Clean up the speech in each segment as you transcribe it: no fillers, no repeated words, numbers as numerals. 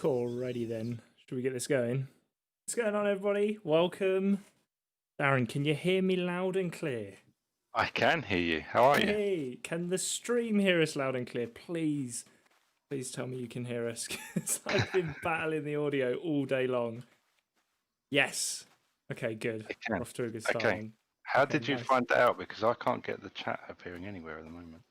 Cool, righty then. Should we get this going? What's going on, everybody? Welcome. Darren, can you hear me loud and clear? I can hear you. How are you? Hey, can the stream hear us loud and clear? Please, please tell me you can hear us, because I've been battling the audio all day long. Yes. Okay, good. I can. We're off to a good start. Okay. Then. How Okay, did you nice. find that out? Because I can't get the chat appearing anywhere at the moment.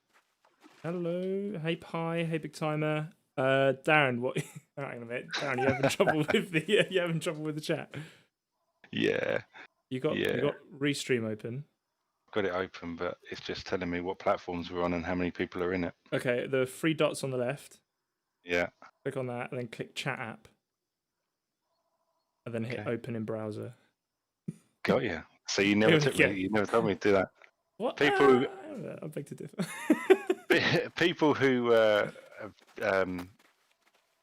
Hello. Hey, Pi. Hey, Big Timer. Darren, what? Hang on a minute. Darren, you having trouble with the? You having trouble with the chat? Yeah. You got Restream open. Got it open, but it's just telling me what platforms we're on and how many people are in it. Okay, the three dots on the left. Yeah. Click on that, and then click Chat App, and then hit Open in Browser. Got you. So you never you never told me to do that. What? People, I beg to differ. people who have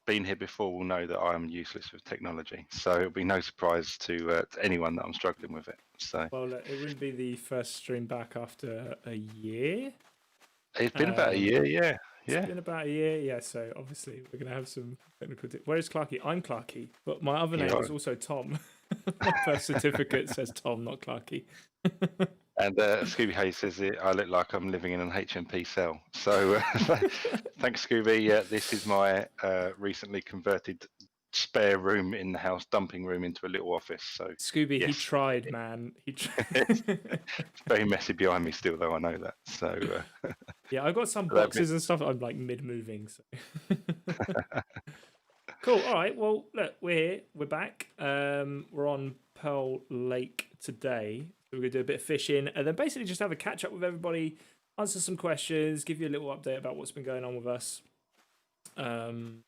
been here before will know that I'm useless with technology, so it'll be no surprise to anyone that I'm struggling with it. So well, it wouldn't be the first stream back after a year. It's been about a year, yeah. It's been about a year, yeah. So obviously we're gonna have some technical. Where's Clarky? I'm Clarky, but my other name is also Tom. My birth certificate says Tom, not Clarky. And Scooby Hayes says I look like I'm living in an HMP cell. So thanks, Scooby. This is my recently converted spare room in the house, dumping room into a little office. So Scooby, yes. He tried, man. He tried. It's very messy behind me still, though. I know that. So yeah, I've got some boxes and stuff. I'm like mid-moving. So. Cool. All right. Well, look, we're here. We're back. We're on Pearl Lake today. So we're going to do a bit of fishing and then basically just have a catch up with everybody, answer some questions, give you a little update about what's been going on with us. And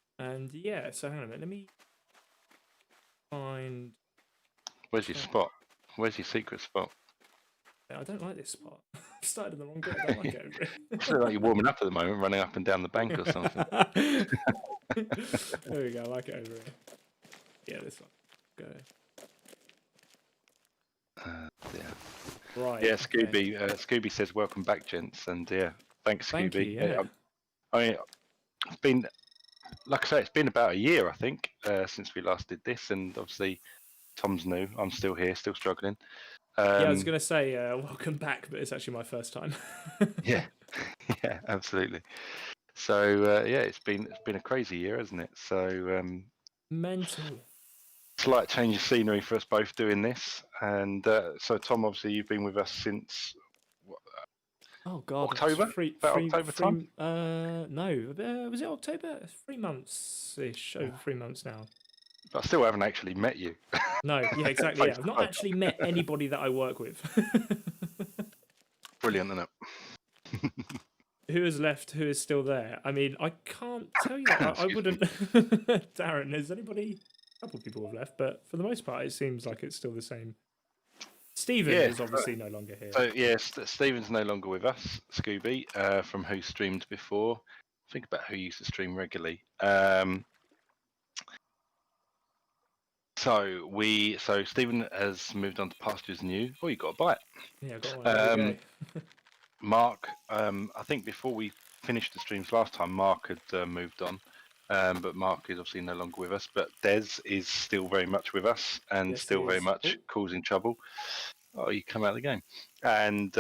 yeah, so hang on a minute. Let me find. Where's your spot? Where's your secret spot? I don't like this spot. I've started in the wrong bit. I don't like it over here. It's like you're warming up at the moment, running up and down the bank or something. There we go. I like it over here. Yeah, this one. Go. Yeah. Right. Yeah, Scooby. Okay. Scooby says, "Welcome back, gents," and yeah, thanks, Scooby. Thank you, yeah. I mean, it's been, like I say, it's been about a year, I think, since we last did this, and obviously, Tom's new. I'm still here, still struggling. Yeah, I was gonna say welcome back, but it's actually my first time. Yeah, absolutely. So yeah, it's been a crazy year, hasn't it? So mental. Slight change of scenery for us both doing this, and so Tom, obviously you've been with us since oh god, October. October time. No, was it October? 3 months ish, over 3 months now. But I still haven't actually met you. No, yeah, exactly. Yeah. I've not actually met anybody that I work with. Brilliant, isn't it? Who has left? Who is still there? I mean, I can't tell you that. I wouldn't. Darren, is anybody? A couple of people have left, but for the most part, it seems like it's still the same. Stephen is obviously no longer here. So yes, Stephen's no longer with us. Scooby, from who streamed before. Think about who used to stream regularly. So Stephen has moved on to pastures new. Oh, you got a bite. Yeah, I got one. Mark, I think before we finished the streams last time, Mark had moved on. But Mark is obviously no longer with us. But Des is still very much with us and still very much causing trouble. Oh, you come out of the game. And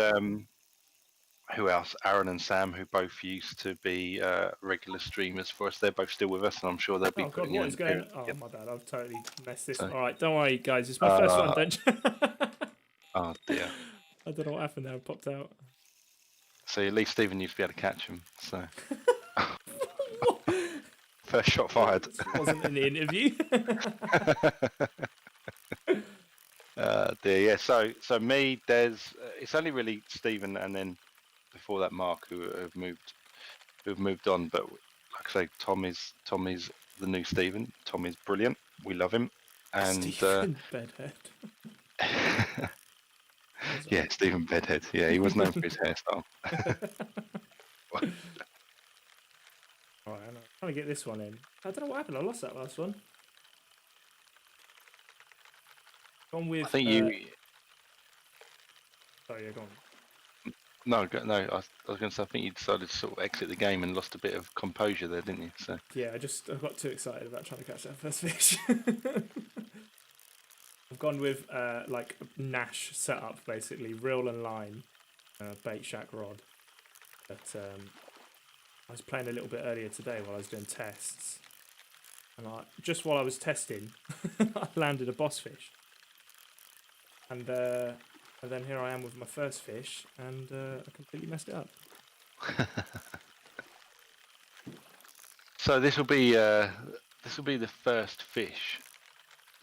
who else? Aaron and Sam, who both used to be regular streamers for us. They're both still with us, and I'm sure they'll be putting in. Oh, my bad. I've totally messed this. All right, don't worry, guys. It's my first one, don't you? Oh, dear. I don't know what happened there. I popped out. So at least Stephen used to be able to catch him. So first shot fired. This wasn't in the interview. Dear, yeah. So me, Des. It's only really Stephen, and then before that, Mark, who have moved on. But like I say, Tom is the new Stephen. Tom is brilliant. We love him. And Stephen Bedhead. Yeah, Stephen Bedhead. Yeah, he was known for his hairstyle. All right, I'm trying to get this one in. I don't know what happened. I lost that last one. Gone with. I think you. Sorry, you're gone. No, no. I was going to say, I think you decided to sort of exit the game and lost a bit of composure there, didn't you? So Yeah, I got too excited about trying to catch that first fish. I've gone with like Nash setup, basically reel and line, bait shack rod. But I was playing a little bit earlier today while I was doing tests, and just while I was testing, I landed a boss fish, and then here I am with my first fish, and I completely messed it up. so this will be the first fish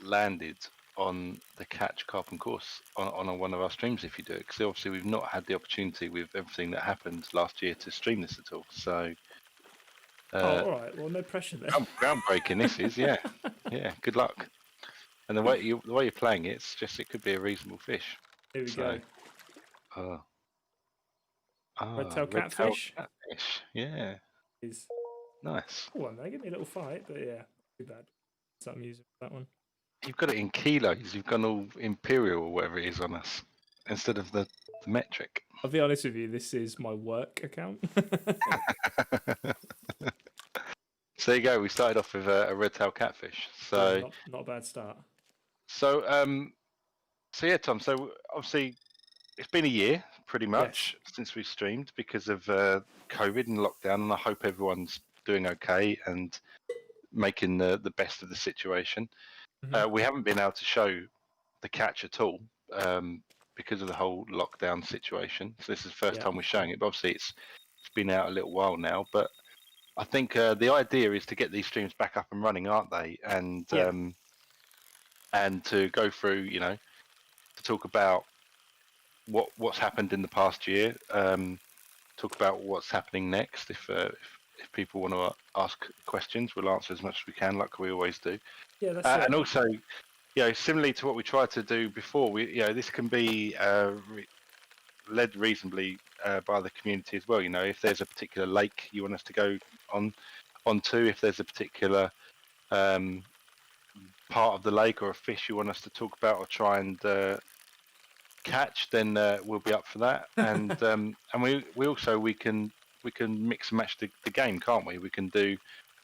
landed on the catch carp and course on one of our streams if you do it, because obviously we've not had the opportunity with everything that happened last year to stream this at all. So all right. Well, no pressure there. groundbreaking this is, yeah. Good luck. And the way you're playing it, it could be a reasonable fish. Here we go. Red-tailed catfish. Yeah. Is Nice. oh, they give me a little fight, but yeah, too bad. So I'm using that one. You've got it in kilos. You've gone all imperial or whatever it is on us instead of the metric. I'll be honest with you, this is my work account. So there you go. We started off with a red-tailed catfish. So yeah, not a bad start. So yeah, Tom. So obviously, it's been a year pretty much since we streamed because of COVID and lockdown, and I hope everyone's doing okay and making the best of the situation. Mm-hmm. We haven't been able to show the catch at all because of the whole lockdown situation. So this is the first time we're showing it. But obviously, it's been out a little while now. But I think the idea is to get these streams back up and running, aren't they? And to go through, to talk about what's happened in the past year, talk about what's happening next. If people want to ask questions, we'll answer as much as we can, like we always do. Yeah, that's it. And also, similarly to what we tried to do before, this can be led reasonably by the community as well. If there's a particular lake you want us to go onto, if there's a particular part of the lake or a fish you want us to talk about or try and catch, then we'll be up for that. And we can mix and match the game, can't we? We can do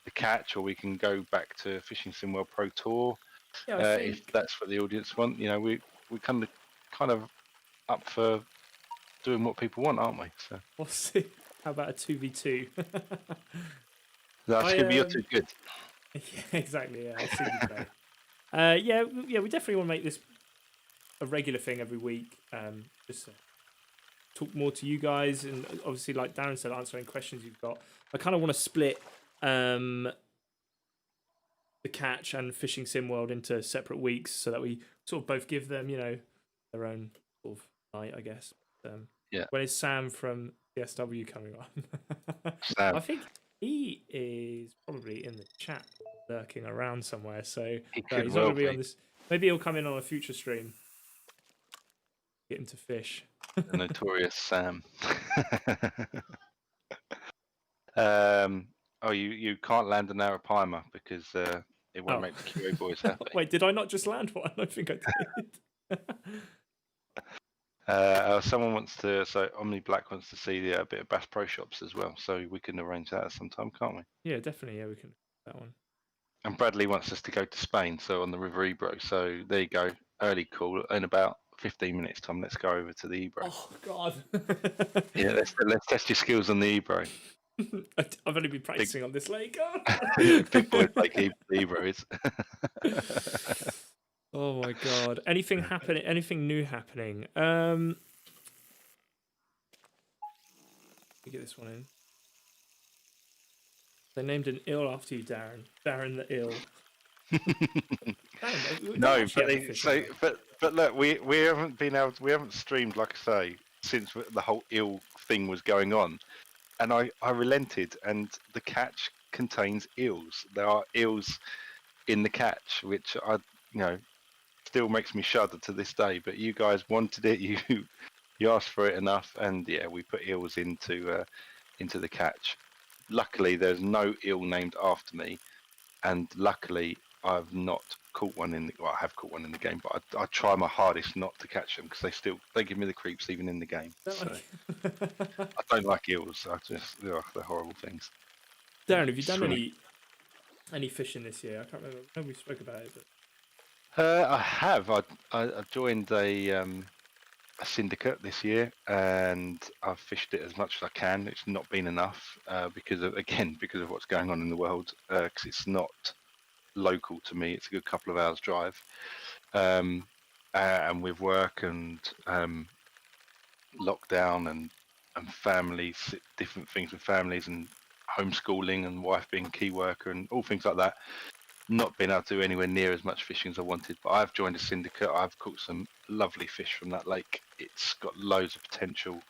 the catch, or we can go back to Fishing Simworld Pro Tour if that's what the audience want. We kind of up for doing what people want, aren't we? So we'll see. How about a 2v2? That's gonna be too good. Yeah, exactly. Yeah, I'll see you play. We definitely want to make this a regular thing every week. Just talk more to you guys, and obviously, like Darren said, answering questions you've got. I kind of want to split the catch and Fishing Sim World into separate weeks, so that we sort of both give them, their own sort of night, I guess. When is Sam from CSW coming on? Sam. I think he is probably in the chat, lurking around somewhere. So he's not going to be on this. Maybe he'll come in on a future stream. Get him to fish. The notorious Sam. You can't land an arapaima because it won't make the QA boys happy. Wait, did I not just land one? I think I did. Someone wants to. So Omni Black wants to see a bit of Bass Pro Shops as well. So we can arrange that at some time, can't we? Yeah, definitely. Yeah, we can do that one. And Bradley wants us to go to Spain, so on the River Ebro. So there you go. Early call in about 15 minutes, Tom. Let's go over to the Ebro. Oh God. Yeah, let's test your skills on the Ebro. I've only been practicing on this lake. Big boy like Ebro is. Oh my God. Anything happening? Anything new happening? Let me get this one in. They named an eel after you, Darren. Darren the eel. No, but look, we haven't been able. We haven't streamed, like I say, since the whole eel thing was going on, and I relented. And the catch contains eels. There are eels in the catch, which still makes me shudder to this day. But you guys wanted it. You asked for it enough, and yeah, we put eels into the catch. Luckily, there's no eel named after me, and luckily, I've not caught one I have caught one in the game, but I try my hardest not to catch them because they give me the creeps even in the game. So I don't like eels. They're horrible things. Darren, have you done any fishing this year? I can't remember. I know we spoke about it, but I have. I joined a syndicate this year, and I've fished it as much as I can. It's not been enough because of what's going on in the world. Because it's not local to me. It's a good couple of hours drive, and with work and lockdown and families, different things with families and homeschooling and wife being key worker and all things like that. Not been able to do anywhere near as much fishing as I wanted, but I've joined a syndicate. I've caught some lovely fish from that lake. It's got loads of potential,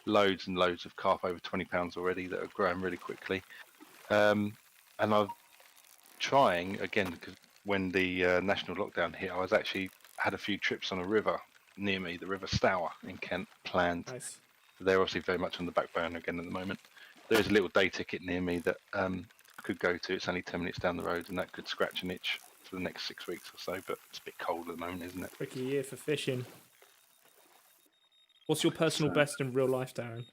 loads and loads of carp over 20 pounds already that are growing really quickly. And I'm trying again because when the national lockdown hit, I was actually had a few trips on a river near me, the River Stour in Kent, planned. nice. They're obviously very much on the back burner again at the moment. There's a little day ticket near me that I could go to. It's only 10 minutes down the road, and that could scratch an itch for the next 6 weeks or so. But it's a bit cold at the moment, isn't it? Tricky year for fishing. What's your personal best in real life, Darren?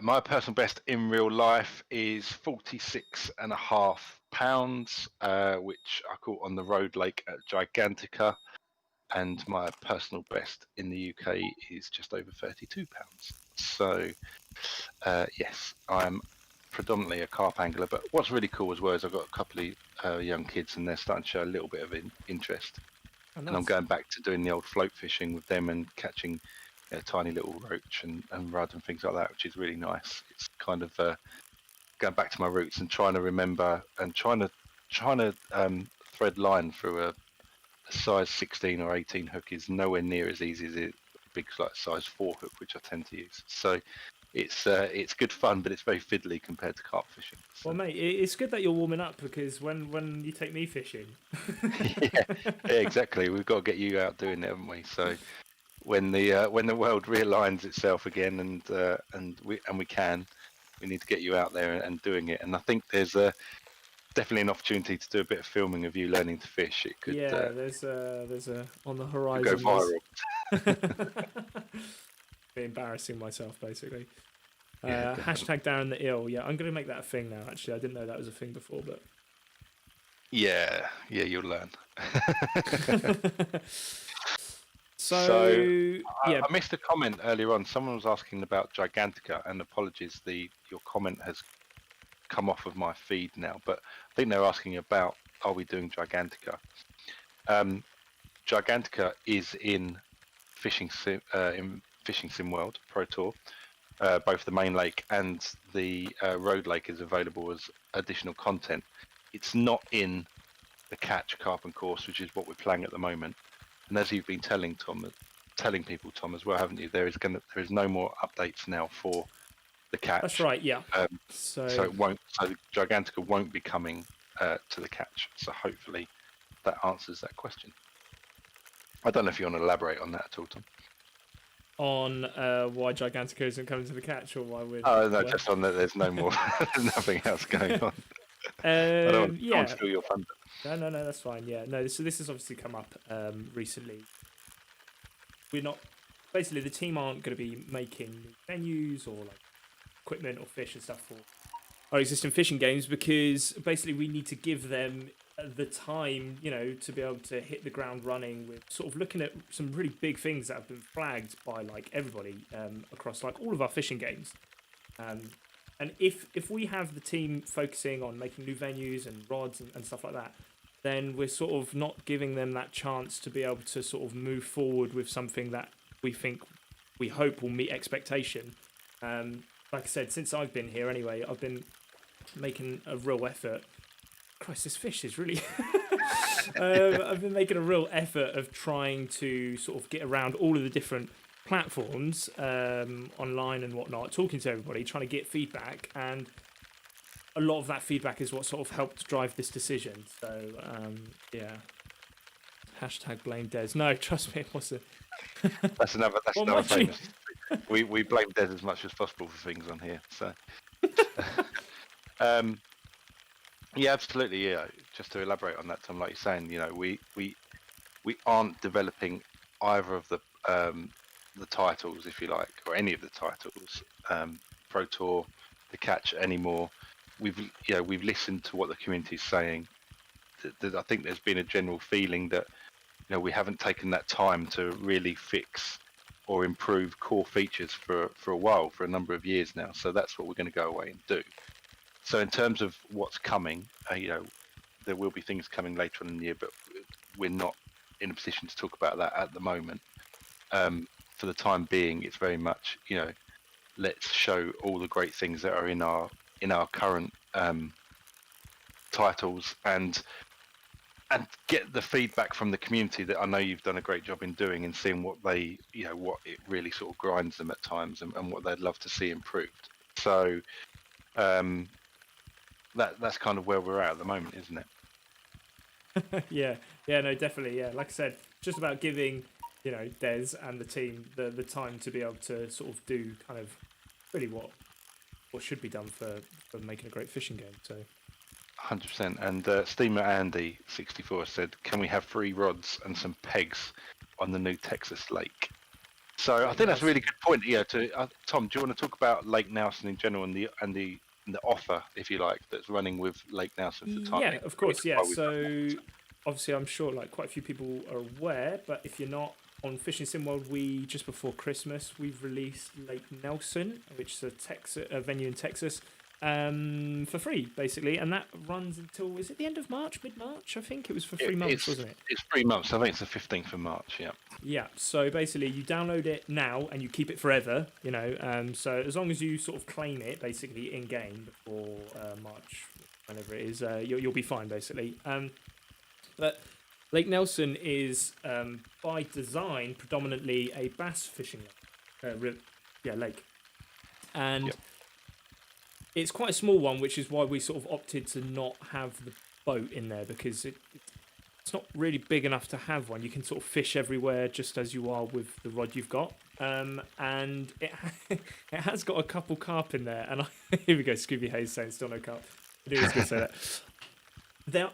My personal best in real life is 46.5 pounds, which I caught on the road lake at Gigantica. And my personal best in the UK is just over 32 pounds. So, yes, I'm predominantly a carp angler. But what's really cool as well is I've got a couple of young kids, and they're starting to show a little bit of interest. Oh, nice. And I'm going back to doing the old float fishing with them and catching tiny little roach and rudd and things like that, which is really nice. It's kind of going back to my roots and trying to remember and trying to thread line through a size 16 or 18 hook is nowhere near as easy as a big like size 4 hook, which I tend to use. So it's good fun, but it's very fiddly compared to carp fishing. So. Well, mate, it's good that you're warming up because when you take me fishing, yeah, exactly. We've got to get you out doing it, haven't we? So when the world realigns itself again, and we need to get you out there and doing it. And I think there's definitely an opportunity to do a bit of filming of you learning to fish. It could there's a on the horizon. Go viral. Be embarrassing myself basically. Hashtag Darren the Ill. Yeah, I'm gonna make that a thing now. Actually, I didn't know that was a thing before, but yeah, you'll learn. So yeah, I missed a comment earlier on. Someone was asking about Gigantica, and apologies, your comment has come off of my feed now. But I think they're asking about are we doing Gigantica? Gigantica is in Fishing Sim World Pro Tour. Both the main lake and the road lake is available as additional content. It's not in the catch carp and course, which is what we're playing at the moment. And as you've been telling people, Tom, as well, haven't you? There is no more updates now for the catch. That's right. Yeah. So it won't. So Gigantica won't be coming to the catch. So hopefully that answers that question. I don't know if you want to elaborate on that at all, Tom. On why Gigantica isn't coming to the catch, or why we're... Oh, no, just on that there's no more, nothing else going on. I don't want to steal your thunder. No, that's fine. Yeah, no, this has obviously come up recently. We're not... Basically, the team aren't going to be making new venues or like equipment or fish and stuff for our existing fishing games because basically we need to give them the time, to be able to hit the ground running with sort of looking at some really big things that have been flagged by like everybody across like all of our fishing games. And if we have the team focusing on making new venues and rods and stuff like that, then we're sort of not giving them that chance to be able to sort of move forward with something that we hope will meet expectation. Like I said, since I've been here anyway, I've been making a real effort. Christ, this fish is really... I've been making a real effort of trying to sort of get around all of the different platforms online and whatnot, talking to everybody, trying to get feedback, and a lot of that feedback is what sort of helped drive this decision. So, yeah. Hashtag blame Des. No, trust me, it wasn't. That's another famous... We blame Des as much as possible for things on here. So, yeah, absolutely. Yeah, just to elaborate on that, Tom, like you're saying, we aren't developing either of the titles, if you like, or any of the titles, Pro Tour, the Catch anymore. We've listened to what the community is saying. I think there's been a general feeling that we haven't taken that time to really fix or improve core features for a while, for a number of years now. So that's what we're going to go away and do. So in terms of what's coming, there will be things coming later on in the year, but we're not in a position to talk about that at the moment. For the time being, it's very much, let's show all the great things that are in our current titles and get the feedback from the community that I know you've done a great job in doing, and seeing what they, what it really sort of grinds them at times, and what they'd love to see improved. So that's kind of where we're at the moment, isn't it? Yeah, no, definitely. Yeah, like I said, just about giving Des and the team the time to be able to sort of do kind of really what should be done for making a great fishing game. So 100%. And Steamer Andy 64 said, "Can we have 3 rods and some pegs on the new Texas lake?" So I think that's a really good point. Yeah. Tom, do you want to talk about Lake Nelson in general and the offer, if you like, that's running with Lake Nelson for time? Yeah, of course. Yeah. So obviously, I'm sure like quite a few people are aware, but if you're not, on Fishing Sim World, we just before Christmas we've released Lake Nelson, which is a venue in Texas, for free basically, and that runs until, is it the end of March, mid-March? I think it was for 3 months, wasn't it? It's 3 months. I think it's the 15th of March. Yeah. Yeah. So basically, you download it now and you keep it forever. So as long as you sort of claim it basically in game before March, whenever it is, you'll be fine basically. But Lake Nelson is, by design, predominantly a bass fishing lake, and Yep. it's quite a small one, which is why we sort of opted to not have the boat in there, because it's not really big enough to have one. You can sort of fish everywhere just as you are with the rod you've got, and it it has got a couple carp in there. And here we go, Scooby Hayes saying still no carp. I knew he was going to say that. There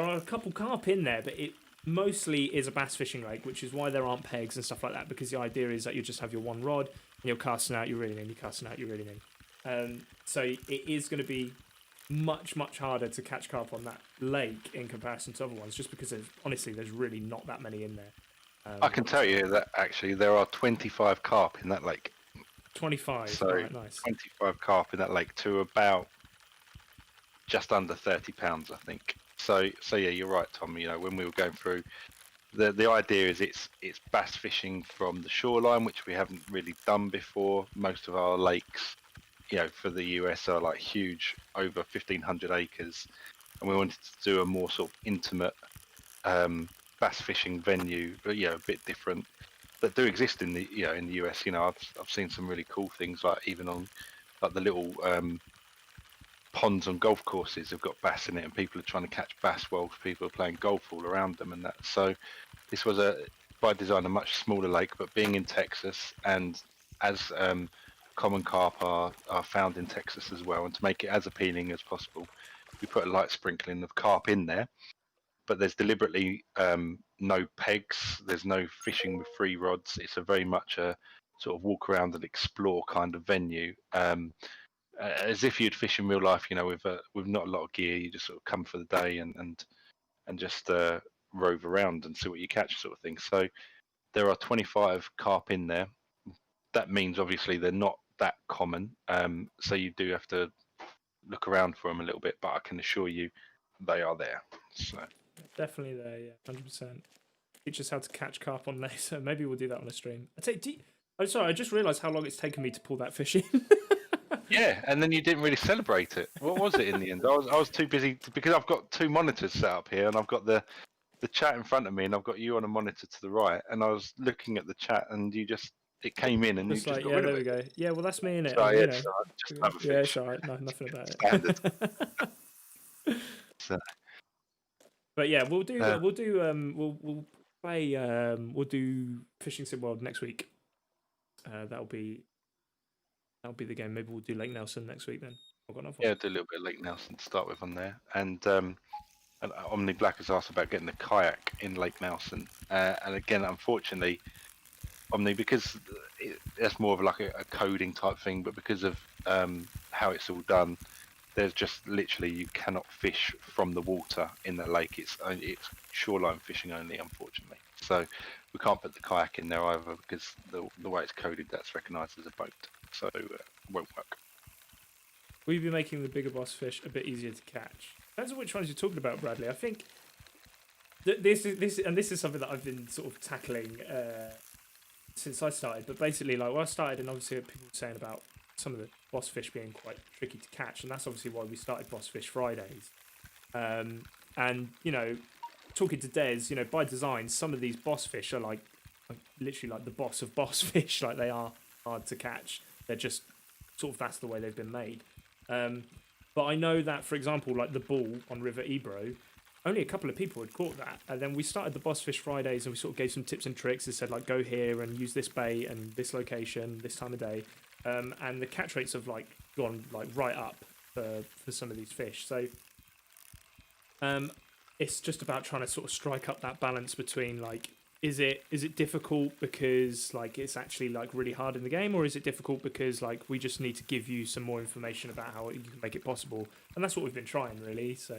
are a couple carp in there, but it mostly is a bass fishing lake, which is why there aren't pegs and stuff like that, because the idea is that you just have your one rod, and you're casting out, you're reeling in, you're casting out, you're reeling in. So it is going to be much, much harder to catch carp on that lake in comparison to other ones, just because there's really not that many in there. I can tell you that actually there are 25 carp in that lake. 25, so right, nice. 25 carp in that lake to about just under 30 pounds, I think. So yeah, you're right, Tom. When we were going through, the idea is it's bass fishing from the shoreline, which we haven't really done before. Most of our lakes, for the US are like huge, over 1,500 acres, and we wanted to do a more sort of intimate bass fishing venue, but a bit different, that do exist in the in the US. I've seen some really cool things, like even on like the little ponds on golf courses have got bass in it, and people are trying to catch bass while people are playing golf all around them and that. So this was by design a much smaller lake, but being in Texas, and as common carp are found in Texas as well, and to make it as appealing as possible, we put a light sprinkling of carp in there. But there's deliberately no pegs, there's no fishing with 3 rods. It's a very much a sort of walk around and explore kind of venue, as if you'd fish in real life, with not a lot of gear. You just sort of come for the day and just rove around and see what you catch, sort of thing. So there are 25 carp in there. That means obviously they're not that common, so you do have to look around for them a little bit, but I can assure you they are there. So Definitely there, yeah, 100%. Teach us how to catch carp on there, so maybe we'll do that on a stream. I'm sorry, I just realised how long it's taken me to pull that fish in. yeah, and then you didn't really celebrate it. What was it in the end? I was too busy because I've got 2 monitors set up here, and I've got the chat in front of me, and I've got you on a monitor to the right, and I was looking at the chat, and it came in, and Just you like, just got yeah, rid there of we it. go. Yeah, well, that's me in it. So, You yeah, know. just another fish. Yeah, it's alright. No, nothing about it. Standard. So, But yeah, we'll do Fishing Sim World next week. That'll be the game. Maybe we'll do Lake Nelson next week then. I've got another one. yeah, do a little bit of Lake Nelson to start with on there, and And Omni Black has asked about getting the kayak in Lake Nelson, and again, unfortunately, Omni, because that's more of like a coding type thing, but because of how it's all done, there's just literally you cannot fish from the water in the lake. It's shoreline fishing only, unfortunately. So we can't put the kayak in there either because the way it's coded, that's recognised as a boat, so it won't work. Will you be making the bigger boss fish a bit easier to catch? Depends on which ones you're talking about, Bradley. I think this is something that I've been sort of tackling since I started. But basically, like when I started, and obviously people were saying about some of the boss fish being quite tricky to catch, and that's obviously why we started Boss Fish Fridays. And you know, talking to Des, you know, by design, some of these boss fish are like literally like the boss of boss fish. Like they are hard to catch. They're just sort of that's the way they've been made. But I know that, for example, like the bull on River Ebro, only a couple of people had caught that. And then we started the Boss Fish Fridays and we sort of gave some tips and tricks and said, like, go here and use this bait and this location, this time of day. And the catch rates have, like, gone, like, right up for some of these fish. So it's just about trying to sort of strike up that balance between, like, is it difficult because like it's actually like really hard in the game, or is it difficult because like we just need to give you some more information about how you can make it possible? And that's what we've been trying, really. So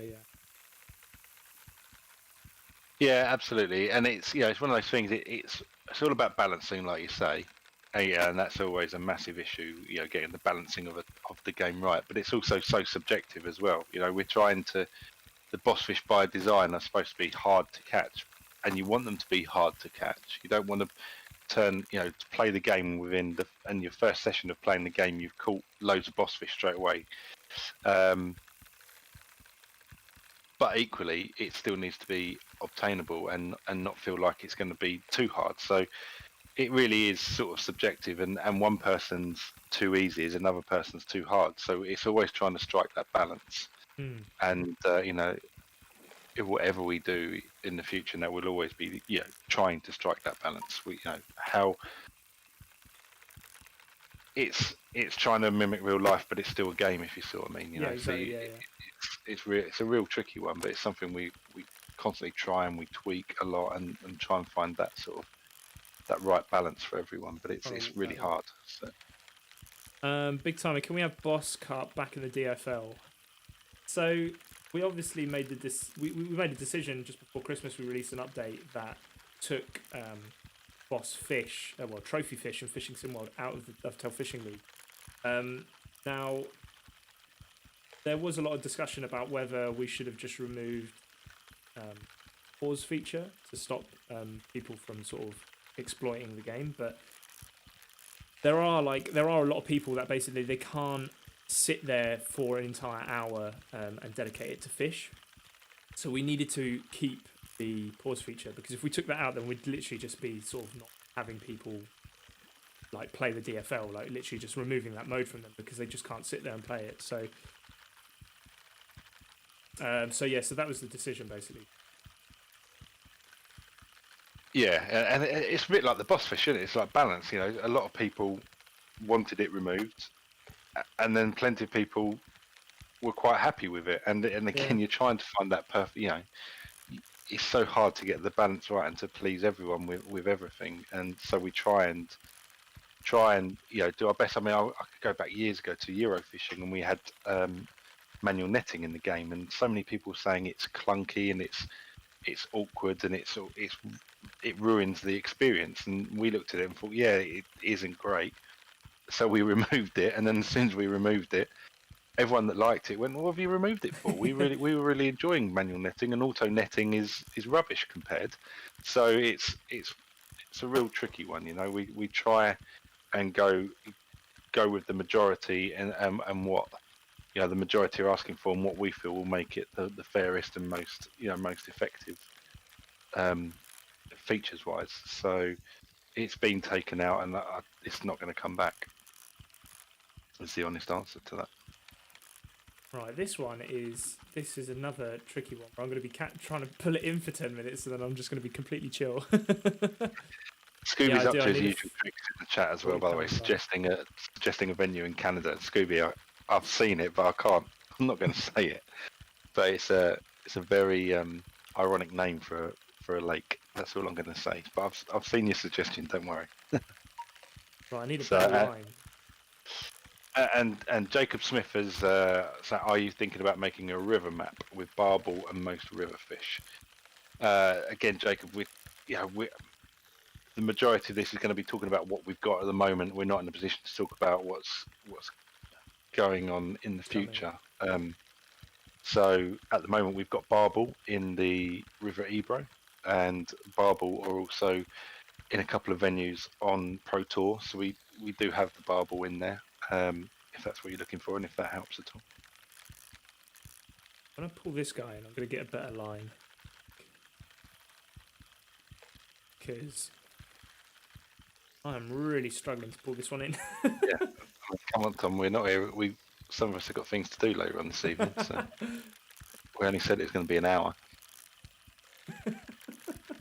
Yeah, absolutely. And it's it's one of those things. It's all about balancing, like you say, and that's always a massive issue. Getting the balancing of the game right. But it's also so subjective as well. We're trying to the boss fish by design are supposed to be hard to catch, and you want them to be hard to catch. You don't want to turn, to play the game within and your first session of playing the game, you've caught loads of boss fish straight away. But equally, it still needs to be obtainable and not feel like it's going to be too hard. So it really is sort of subjective, and one person's too easy is another person's too hard. So it's always trying to strike that balance. And whatever we do in the future, that will always be trying to strike that balance. How it's trying to mimic real life, but it's still a game, if you see what I mean. Exactly, it's a real tricky one, but it's something we constantly try and we tweak a lot and try and find that sort of that right balance for everyone. But it's really hard. So. Big Timer, can we have Boss Cup back in the DFL? So we obviously made we made a decision just before Christmas. We released an update that took Boss Fish, Trophy Fish and Fishing Sim World out of the Dovetail Fishing League. Now, there was a lot of discussion about whether we should have just removed pause feature to stop people from sort of exploiting the game, but there are a lot of people that basically they can't sit there for an entire hour and dedicate it to fish. So we needed to keep the pause feature, because if we took that out, then we'd literally just be sort of not having people like play the DFL, like literally just removing that mode from them because they just can't sit there and play it. So so that was the decision basically. Yeah, and it's a bit like the boss fish, isn't it? It's like balance. A lot of people wanted it removed, and then plenty of people were quite happy with it. And again, you're trying to find that perfect. It's so hard to get the balance right and to please everyone with everything. And so we try and do our best. I mean, I could go back years ago to Eurofishing, and we had manual netting in the game, and so many people saying it's clunky and it's awkward and it ruins the experience. And we looked at it and thought, yeah, it isn't great. So we removed it, and then as soon as we removed it, everyone that liked it went, "What have you removed it for? we were really enjoying manual netting, and auto netting is rubbish compared." So it's a real tricky one. We try and go with the majority and what the majority are asking for, and what we feel will make it the fairest and most effective features wise. So it's been taken out, and it's not going to come back. Is the honest answer to that. Right, this is another tricky one. I'm going to be trying to pull it in for 10 minutes, and then I'm just going to be completely chill. Scooby's up to his usual tricks in the chat as well, by the way, suggesting a venue in Canada. Scooby, I've seen it, but I'm not going to say it. But it's a very ironic name for a lake. That's all I'm going to say. But I've seen your suggestion. Don't worry. Right, I need a So better line. and Jacob Smith has so are you thinking about making a river map with barbel and most river fish? Again, Jacob, the majority of this is going to be talking about what we've got at the moment. We're not in a position to talk about what's going on in the future. So at the moment we've got barbel in the River Ebro, and barbel are also in a couple of venues on Pro Tour. So we do have the barbel in there, if that's what you're looking for, and if that helps at all. When I pull this guy in, I'm going to get a better line. Because I am really struggling to pull this one in. Yeah, come on, Tom. We're not here. Some of us have got things to do later on this evening, so we only said it's going to be an hour.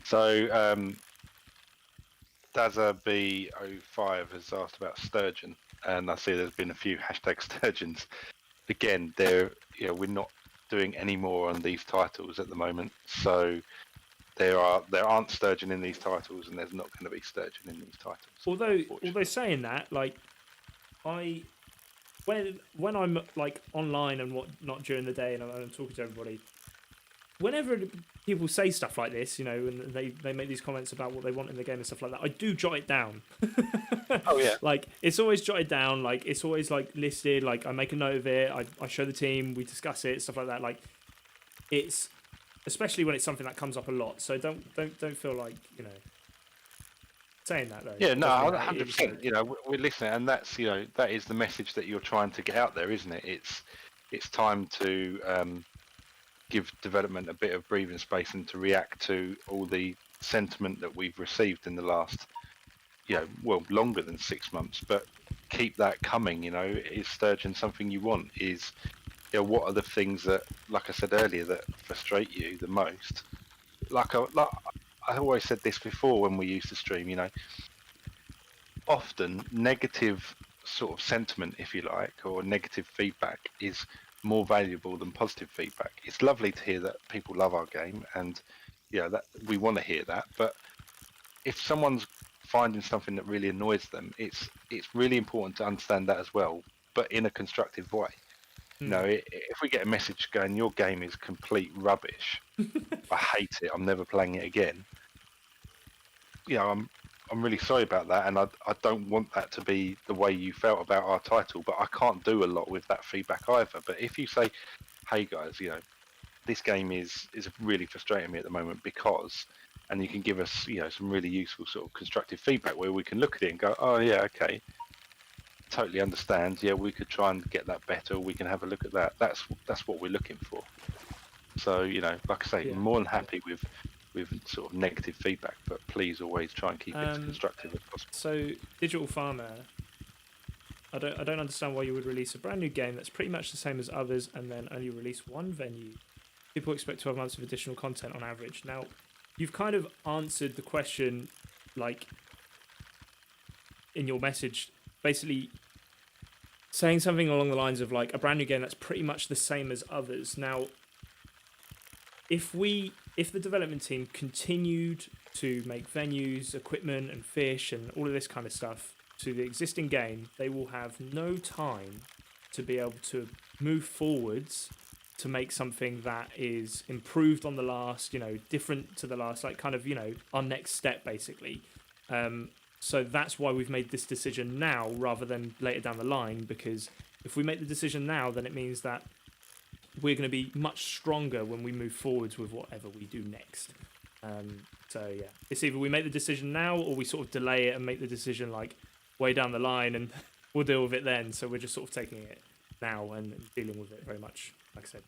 So Dazza B05 has asked about sturgeon, and I see there's been a few hashtag sturgeons. Again, we're not doing any more on these titles at the moment, so there aren't sturgeon in these titles, and there's not going to be sturgeon in these titles. Although saying that, like, when I'm like online and whatnot during the day, and I'm talking to everybody, whenever people say stuff like this, and they make these comments about what they want in the game and stuff like that, I do jot it down. Oh yeah. Like, it's always jotted down. Like, it's always like listed. Like, I make a note of it. I show the team. We discuss it. Stuff like that. Like, it's especially when it's something that comes up a lot. So don't feel like saying that though. Yeah, no, 100%. We're listening, and that's that is the message that you're trying to get out there, isn't it? It's time to give development a bit of breathing space and to react to all the sentiment that we've received in the last, longer than 6 months. But keep that coming. Is sturgeon something you want? What are the things that, like I said earlier, that frustrate you the most? Like I always said this before when we used to stream, often negative sort of sentiment, if you like, or negative feedback is more valuable than positive feedback. It's lovely to hear that people love our game, and that we want to hear that. But if someone's finding something that really annoys them, it's really important to understand that as well, but in a constructive way. If we get a message going, your game is complete rubbish, I hate it, I'm never playing it again. I'm really sorry about that, and I don't want that to be the way you felt about our title, but I can't do a lot with that feedback either. But if you say, hey guys, this game is really frustrating me at the moment because, and you can give us, some really useful sort of constructive feedback where we can look at it and go, oh yeah, okay, totally understand. Yeah, we could try and get that better. We can have a look at that. That's what we're looking for. So, like I say, more than happy with sort of negative feedback, but please always try and keep it as constructive as possible. So, Digital Farmer, I don't understand why you would release a brand new game that's pretty much the same as others and then only release one venue. People expect 12 months of additional content on average. Now, you've kind of answered the question, like, in your message, basically saying something along the lines of, like, a brand new game that's pretty much the same as others. Now, if the development team continued to make venues, equipment, and fish, and all of this kind of stuff to the existing game, they will have no time to be able to move forwards to make something that is improved on the last, different to the last, like kind of, our next step, basically. So that's why we've made this decision now rather than later down the line, because if we make the decision now, then it means that we're going to be much stronger when we move forwards with whatever we do next. So yeah, it's either we make the decision now or we sort of delay it and make the decision like way down the line, and we'll deal with it then. So we're just sort of taking it now and dealing with it very much, like I said.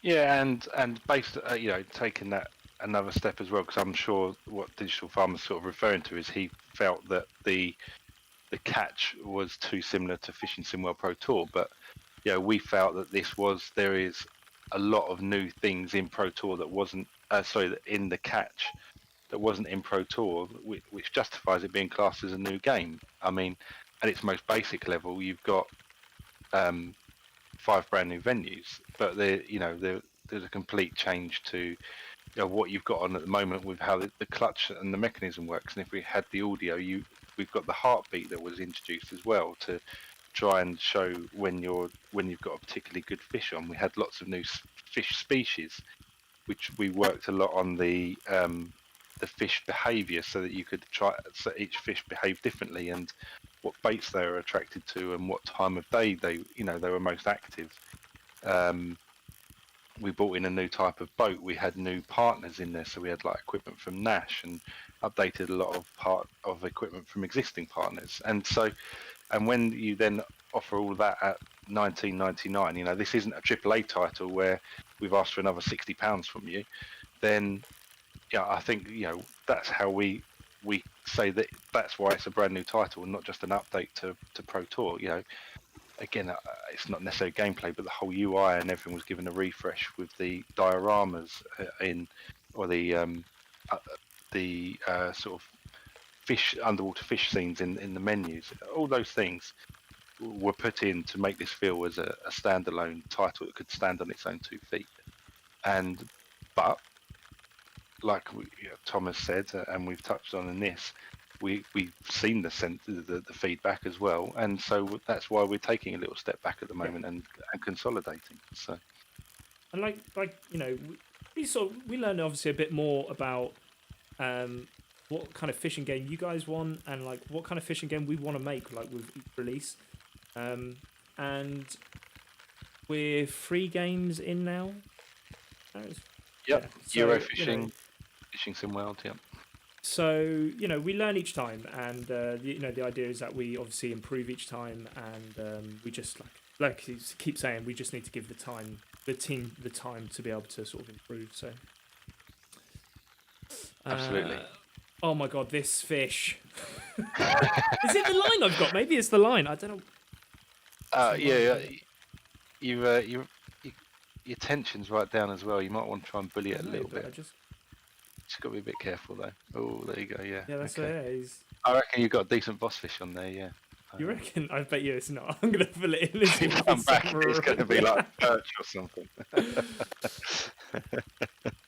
Yeah, and based, taking that another step as well, because I'm sure what Digital Farmer's sort of referring to is he felt that the catch was too similar to Fishing Sim World Pro Tour, but we felt that there is a lot of new things in Pro Tour that wasn't in the catch that wasn't in Pro Tour, which justifies it being classed as a new game. I mean, at its most basic level, you've got 5 brand new venues, but a complete change to what you've got on at the moment with how the clutch and the mechanism works. And if we had the audio, we've got the heartbeat that was introduced as well to try and show when you've got a particularly good fish on. We had lots of new fish species, which we worked a lot on the fish behaviour, so that you could try so each fish behave differently and what baits they were attracted to and what time of day they were most active. We brought in a new type of boat. We had new partners in there, so we had like equipment from Nash and updated a lot of equipment from existing partners. And when you then offer all of that at 19.99, this isn't a AAA title where we've asked for another £60 from you. Then, I think that's how we say that's why it's a brand new title and not just an update to Pro Tour. Again, it's not necessarily gameplay, but the whole UI and everything was given a refresh with the dioramas or the sort of underwater fish scenes in the menus. All those things were put in to make this feel as a standalone title that could stand on its own 2 feet. But like Thomas said, and we've touched on in this, we've seen the feedback as well, and so that's why we're taking a little step back at the moment and consolidating. So, and we learned obviously a bit more about what kind of fishing game you guys want, and like what kind of fishing game we want to make, like with each release. And we're 3 games in now. Yep. So, Eurofishing, Fishing Sim World. Yep. So we learn each time, and the idea is that we obviously improve each time, and we just like you keep saying, we just need to give the team the time to be able to sort of improve. So absolutely. Oh my god, this fish! Is it the line I've got? Maybe it's the line. I don't know. Yeah. Your tension's right down as well. You might want to try and bully it a little bit. Just got to be a bit careful though. Oh, there you go. Yeah. Yeah, that's okay. I reckon you've got a decent boss fish on there. Yeah. You reckon? I bet you it's not. I'm gonna pull it in. If you come back, it's going to be like a perch or something.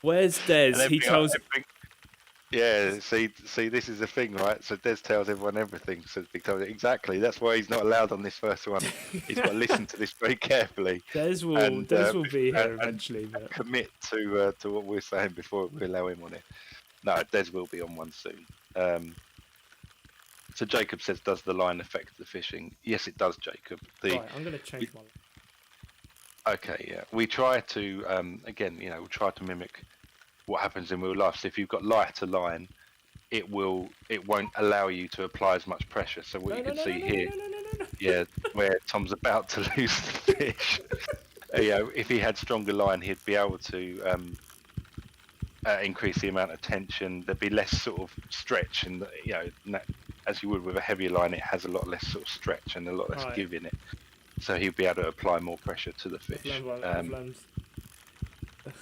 Where's Des? He tells. Yeah, see, this is the thing, right? So Des tells everyone everything. So exactly, that's why he's not allowed on this first one. He's got to listen to this very carefully. Des will be here eventually. But commit to what we're saying before we allow him on it. No, Des will be on one soon. So Jacob says, does the line affect the fishing? Yes, it does, Jacob. Right, I'm going to change my line. Okay, yeah. We try to, again, we try to mimic what happens in real life. So if you've got lighter line, it won't allow you to apply as much pressure. So what you can see here, yeah, where Tom's about to lose the fish. If he had stronger line, he'd be able to increase the amount of tension. There'd be less sort of stretch, and as you would with a heavier line, it has a lot less sort of stretch and a lot less give in it. So he'd be able to apply more pressure to the fish.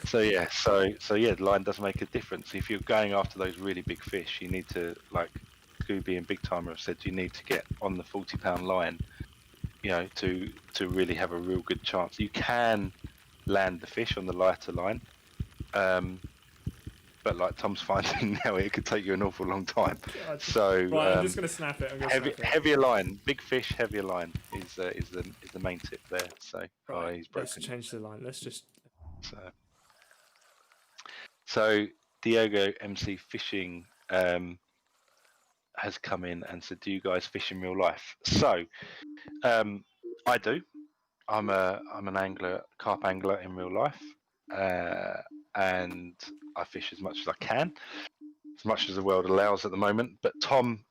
So the line does make a difference. If you're going after those really big fish, you need to, like Scooby and Big Timer have said, you need to get on the 40-pound line, to really have a real good chance. You can land the fish on the lighter line, but like Tom's finding now, it could take you an awful long time. So I'm just gonna snap it. Heavier line, big fish, heavier line is the main tip there. So he's broken. Let's change the line. Let's just. So Diego MC Fishing has come in and said, "Do you guys fish in real life?" So I do. I'm an angler, carp angler in real life, and I fish as much as I can, as much as the world allows at the moment. But Tom,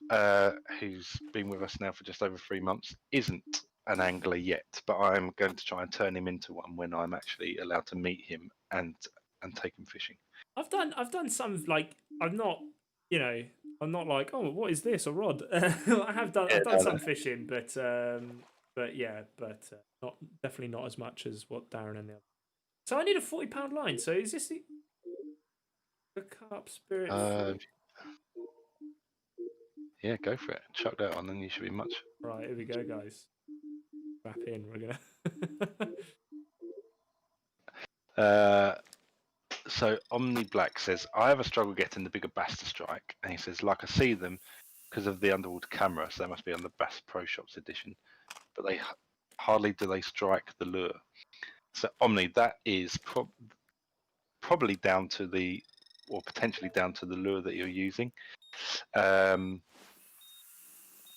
who's been with us now for just over 3 months, isn't an angler yet. But I'm going to try and turn him into one when I'm actually allowed to meet him and take him fishing. I've done some, like, I'm not like, oh, what is this, a rod? I've done some fishing, but not definitely not as much as what Darren and the other. So I need a 40-pound line. So is this the carp spirit? Yeah, go for it. Chuck that on, and you should be much. Right, here we go, guys. Wrap in. We're gonna. So Omni Black says, I have a struggle getting the bigger bass to strike, and he says, like I see them because of the underwater camera, so they must be on the Bass Pro Shops edition, but they hardly do they strike the lure. So Omni, that is probably down to the, or potentially down to the lure that you're using. And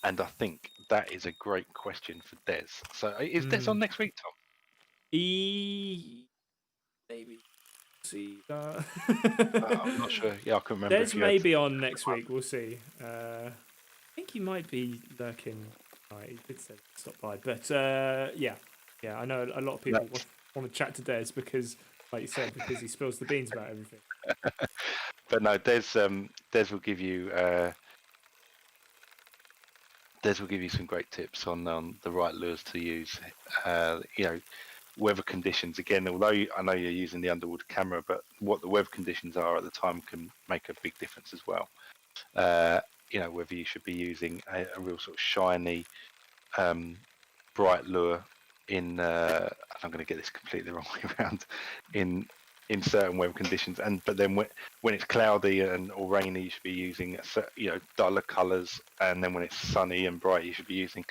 I think that is a great question for Des. So is Des on next week, Tom? Maybe. See. I'm not sure. Yeah, I can remember. Des If you may had... be on next week. We'll see. I think he might be lurking. Right, he did say stop by, but yeah. I know a lot of people want to chat to Des because, like you said, because he spills the beans about everything. But no, Des will give you some great tips on the right lures to use. Weather conditions. Again, although I know you're using the underwater camera, but what the weather conditions are at the time can make a big difference as well. Whether you should be using a real sort of shiny, bright lure in. I'm going to get this completely the wrong way around. In certain weather conditions, but then when it's cloudy or rainy, you should be using duller colours, and then when it's sunny and bright, you should be using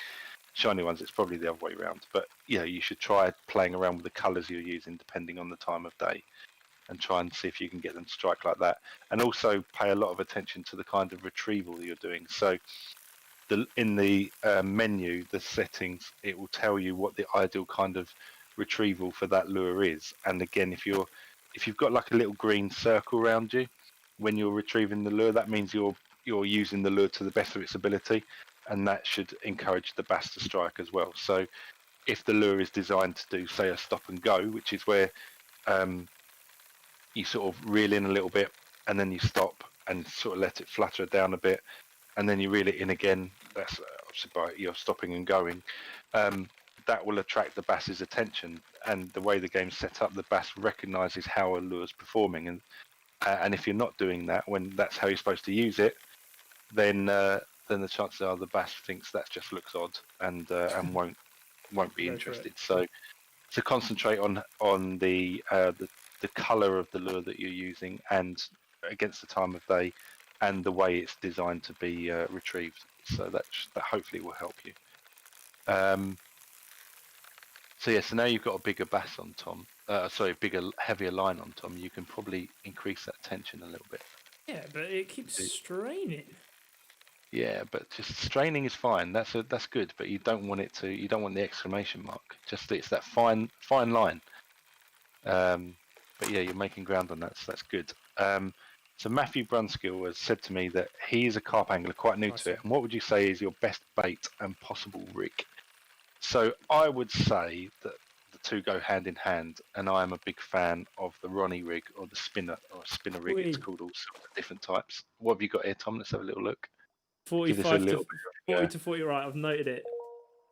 shiny ones. It's probably the other way around, but you should try playing around with the colours you're using depending on the time of day, and try and see if you can get them to strike like that. And also pay a lot of attention to the kind of retrieval that you're doing. So in the menu, the settings, it will tell you what the ideal kind of retrieval for that lure is. And again, if you've got like a little green circle around you when you're retrieving the lure, that means you're using the lure to the best of its ability, and that should encourage the bass to strike as well. So if the lure is designed to do, say, a stop and go, which is where you sort of reel in a little bit and then you stop and sort of let it flutter down a bit, and then you reel it in again, that's obviously by you're stopping and going, that will attract the bass's attention. And the way the game's set up, the bass recognises how a lure's performing, and if you're not doing that when that's how you're supposed to use it, then the chances are the bass thinks that just looks odd and won't be interested. So to concentrate on the colour of the lure that you're using, and against the time of day, and the way it's designed to be retrieved. So that hopefully will help you. So now you've got a bigger bass on Tom. Heavier line on Tom. You can probably increase that tension a little bit. Yeah, but it keeps straining. Yeah, but just straining is fine. That's good, but you don't want it to. You don't want the exclamation mark. Just it's that fine line. But yeah, you're making ground on that, so that's good. So Matthew Brunskill has said to me that he is a carp angler, quite new to it. And what would you say is your best bait and possible rig? So I would say that the two go hand in hand, and I am a big fan of the Ronnie rig or the spinner rig. It's called all sorts of different types. What have you got here, Tom? Let's have a little look. 45 to 40 to 40. Right, I've noted it.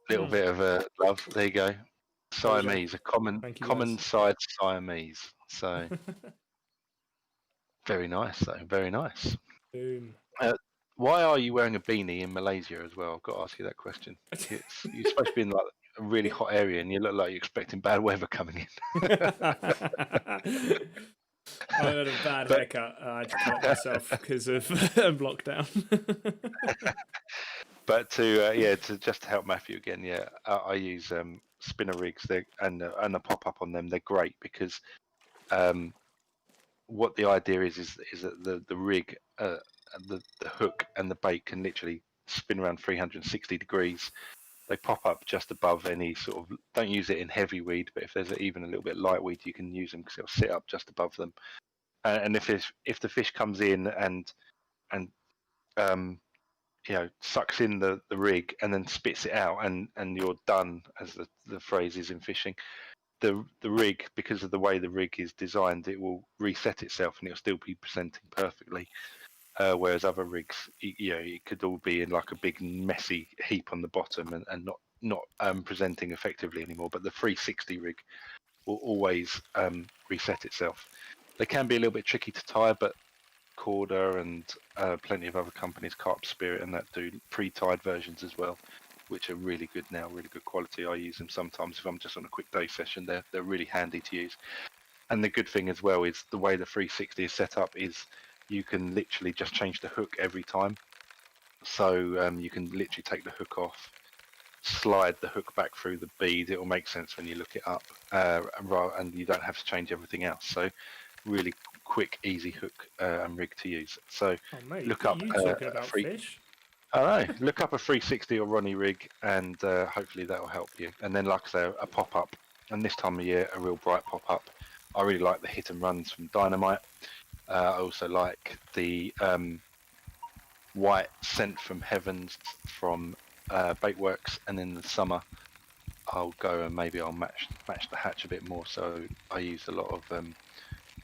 Little bit of love. There you go. Siamese, a common side Siamese. So very nice, though. Very nice. Boom. Why are you wearing a beanie in Malaysia as well? I've got to ask you that question. You're supposed to be in like a really hot area, and you look like you're expecting bad weather coming in. I had a bad haircut. I had to cut it myself because of lockdown. But to just help Matthew again, I use spinner rigs and a pop up on them. They're great because what the idea is that the rig, the hook and the bait can literally spin around 360 degrees. They pop up just above any sort of. Don't use it in heavy weed, but if there's even a little bit light weed, you can use them because it'll sit up just above them. And if the fish comes in and sucks in the rig and then spits it out, and you're done, as the phrase is in fishing. The rig, because of the way the rig is designed, it will reset itself and it'll still be presenting perfectly. Whereas other rigs, it could all be in like a big messy heap on the bottom and not presenting effectively anymore. But the 360 rig will always reset itself. They can be a little bit tricky to tie, but Corda and plenty of other companies, Carp Spirit and that, do pre-tied versions as well, which are really good now, really good quality. I use them sometimes if I'm just on a quick day session. They're really handy to use. And the good thing as well is the way the 360 is set up is you can literally just change the hook every time. So you can literally take the hook off, slide the hook back through the bead. It will make sense when you look it up, and you don't have to change everything else. So really quick, easy hook and rig to use. So Oh mate, look what up are you a talking about, free. fish? I know. Look up a 360 or Ronnie rig, and hopefully that will help you. And then, like I say, a pop up, and this time of year, a real bright pop up. I really like the hit and runs from Dynamite. I also like the white sent from heavens from Baitworks, and in the summer I'll go and maybe I'll match the hatch a bit more. So I use a lot of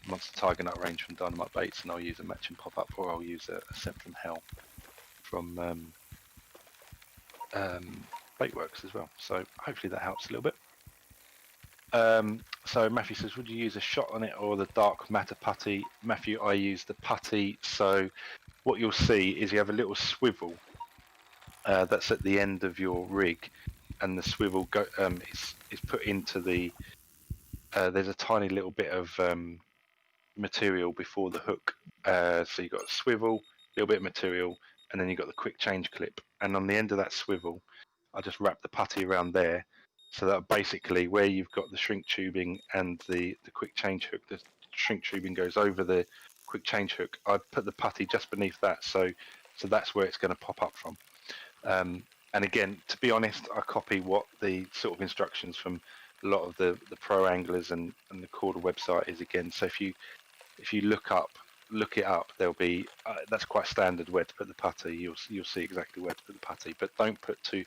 Monster Tiger Nut range from Dynamite baits, and I'll use a matching pop up, or I'll use a sent from hell from Baitworks as well. So hopefully that helps a little bit. So Matthew says, would you use a shot on it or the dark matter putty? Matthew, I use the putty. So what you'll see is you have a little swivel that's at the end of your rig, and the swivel is put into the. There's a tiny little bit of material before the hook. So you've got a swivel, a little bit of material, and then you've got the quick change clip. And on the end of that swivel, I just wrap the putty around there, so that basically where you've got the shrink tubing and the quick change hook, the shrink tubing goes over the quick change hook. I put the putty just beneath that, so that's where it's going to pop up from. And again, to be honest, I copy what the sort of instructions from a lot of the pro anglers and the Corda website is again. So if you look it up, there'll be that's quite standard where to put the putty. You'll see exactly where to put the putty, but don't put too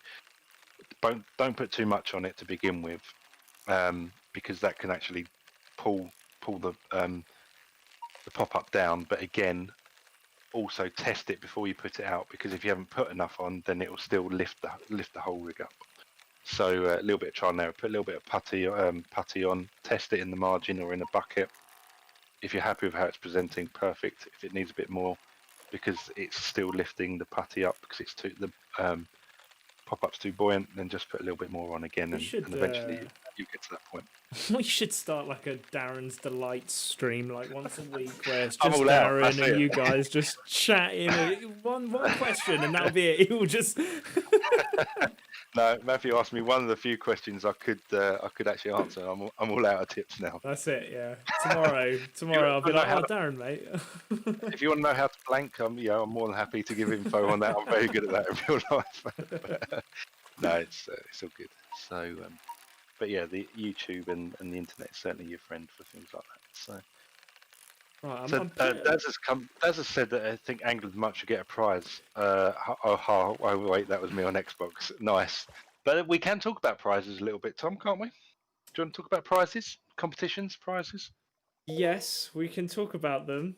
much on it to begin with, because that can actually pull the pop up down. But again, also test it before you put it out, because if you haven't put enough on, then it will still lift the whole rig up. So a little bit of trial and error. Put a little bit of putty on, test it in the margin or in a bucket. If you're happy with how it's presenting, perfect. If it needs a bit more, because it's still lifting the putty up because it's the pop-up's too buoyant, then just put a little bit more on again, and eventually you get to that point. We should start like a Darren's Delight stream, like once a week, where it's I'm just all out, Darren that's and it. you guys just chatting. One question, and that'll be it. It will just. No, Matthew asked me one of the few questions I could actually answer. I'm all out of tips now. That's it. Yeah. Tomorrow, I'll be like, "Oh, Darren, mate." If you want to know how to blank, I'm more than happy to give info on that. I'm very good at that in real life. No, it's all good. So, but yeah, the YouTube and the internet is certainly your friend for things like that. So. Right, Daz has said that I think Anglers might should get a prize. Oh, wait, that was me on Xbox. Nice. But we can talk about prizes a little bit, Tom, can't we? Do you want to talk about prizes? Competitions, prizes? Yes, we can talk about them.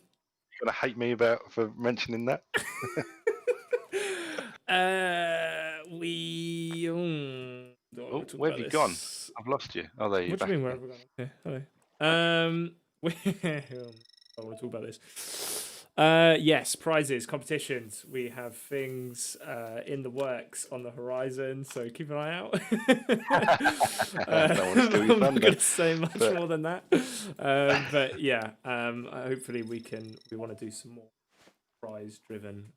You're going to hate me for mentioning that? Where have you gone? I've lost you. Oh, there you What do you mean, where have we gone? Okay, hello. I want to talk about this. Yes, prizes, competitions. We have things in the works on the horizon, so keep an eye out. I'm not going to say much more than that. But yeah, hopefully we want to do some more prize-driven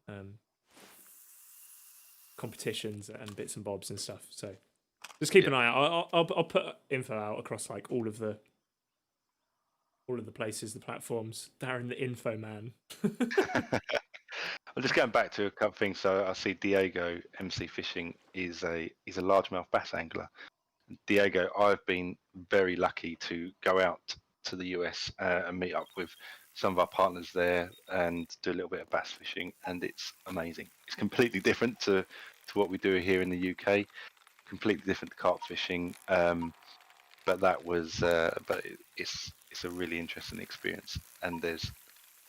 competitions and bits and bobs and stuff. So just keep an eye out. I'll put info out across like all of the places, the platforms. Darren, the info man. I'm just going back to a couple of things. So I see Diego MC Fishing is a largemouth bass angler. Diego, I've been very lucky to go out to the US and meet up with some of our partners there and do a little bit of bass fishing, and it's amazing. It's completely different to what we do here in the UK. Completely different to carp fishing, but that was it's a really interesting experience, and there's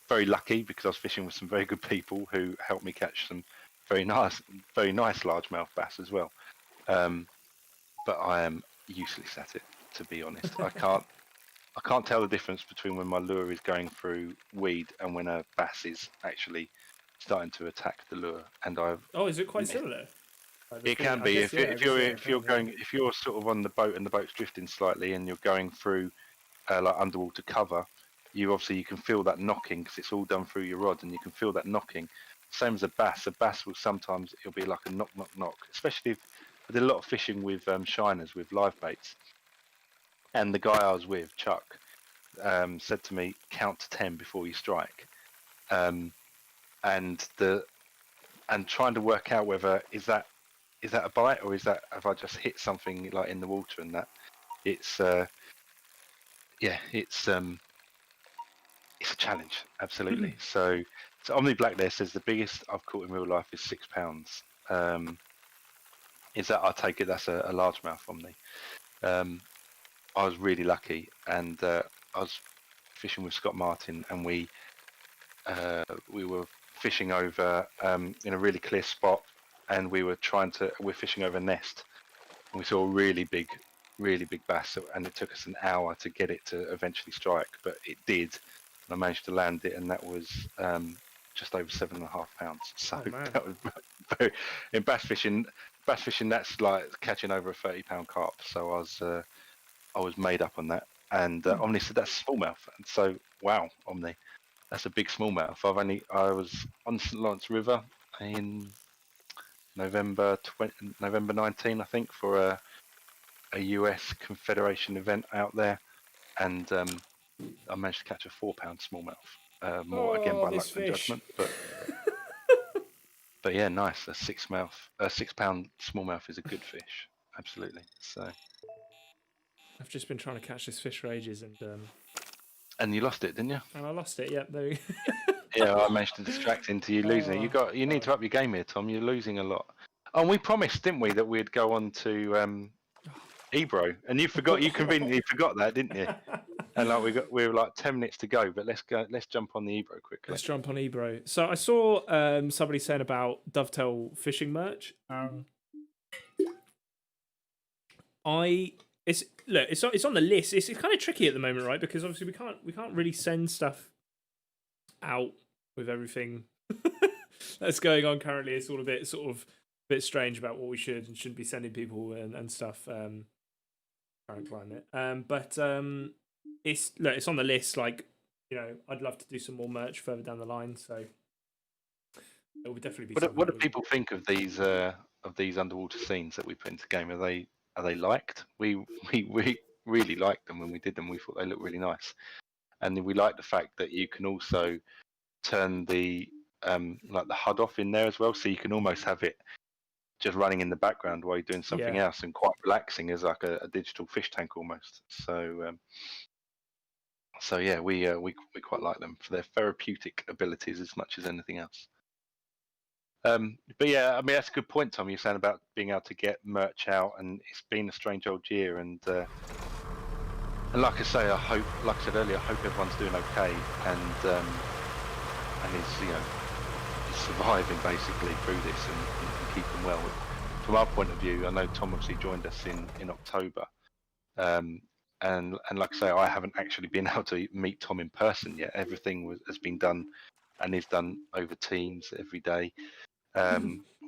very lucky because I was fishing with some very good people who helped me catch some very nice largemouth bass as well. But I am useless at it, to be honest. I can't tell the difference between when my lure is going through weed and when a bass is actually starting to attack the lure. And is it quite similar? It can be if you're sort of on the boat and the boat's drifting slightly and you're going through like underwater cover, you can feel that knocking because it's all done through your rod, and you can feel that knocking. Same as a bass. A bass will sometimes it'll be like a knock, knock, knock. Especially if I did a lot of fishing with shiners with live baits, and the guy I was with, Chuck, said to me, "Count to 10 before you strike," um, and trying to work out whether is that a bite or is that have I just hit something like in the water, and that it's it's a challenge, absolutely. So Omni Black there says the biggest I've caught in real life is £6. Is that I take it that's a largemouth Omni. I was really lucky, and I was fishing with Scott Martin, and we were fishing over in a really clear spot, and we're fishing over a nest, and we saw a really big bass, and it took us an hour to get it to eventually strike, but it did, and I managed to land it, and that was just over £7.5. So that was very, in bass fishing that's like catching over a £30 carp. So I was made up on that, and Omni said that's smallmouth, and so wow, Omni, that's a big smallmouth. I was on St Lawrence River in November 19, I think, for a US Confederation event out there, and I managed to catch a £4 smallmouth. More again by luck than judgment, but yeah, nice. A £6 smallmouth is a good fish, absolutely. So. I've just been trying to catch this fish for ages, And you lost it, didn't you? And I lost it. Yep, there. Yeah, I managed to distract into you losing it. You need to up your game here, Tom. You're losing a lot. Oh, and we promised, didn't we, that we'd go on to Ebro, and you forgot. You conveniently forgot that, didn't you? And like we were like 10 minutes to go, but let's go. Let's jump on the Ebro quickly. Let's jump on Ebro. So I saw somebody saying about Dovetail fishing merch. It's on the list. It's kind of tricky at the moment, right? Because obviously we can't really send stuff out with everything that's going on currently. It's all a bit bit strange about what we should and shouldn't be sending people and stuff. Current climate. But it's on the list. Like, you know, I'd love to do some more merch further down the line. So it will definitely be. What do people think of these underwater scenes that we put into game? Are they liked? We really liked them when we did them. We thought they looked really nice, and we like the fact that you can also turn the like the HUD off in there as well, so you can almost have it just running in the background while you're doing something else, and quite relaxing as like a digital fish tank almost. So yeah, we quite like them for their therapeutic abilities as much as anything else. But yeah, I mean that's a good point, Tom. You're saying about being able to get merch out, and it's been a strange old year, and like I say, like I said earlier, I hope everyone's doing okay, and is surviving basically through this and keeping well. From our point of view, I know Tom obviously joined us in October, and like I say, I haven't actually been able to meet Tom in person yet. Everything has been done and is done over Teams every day.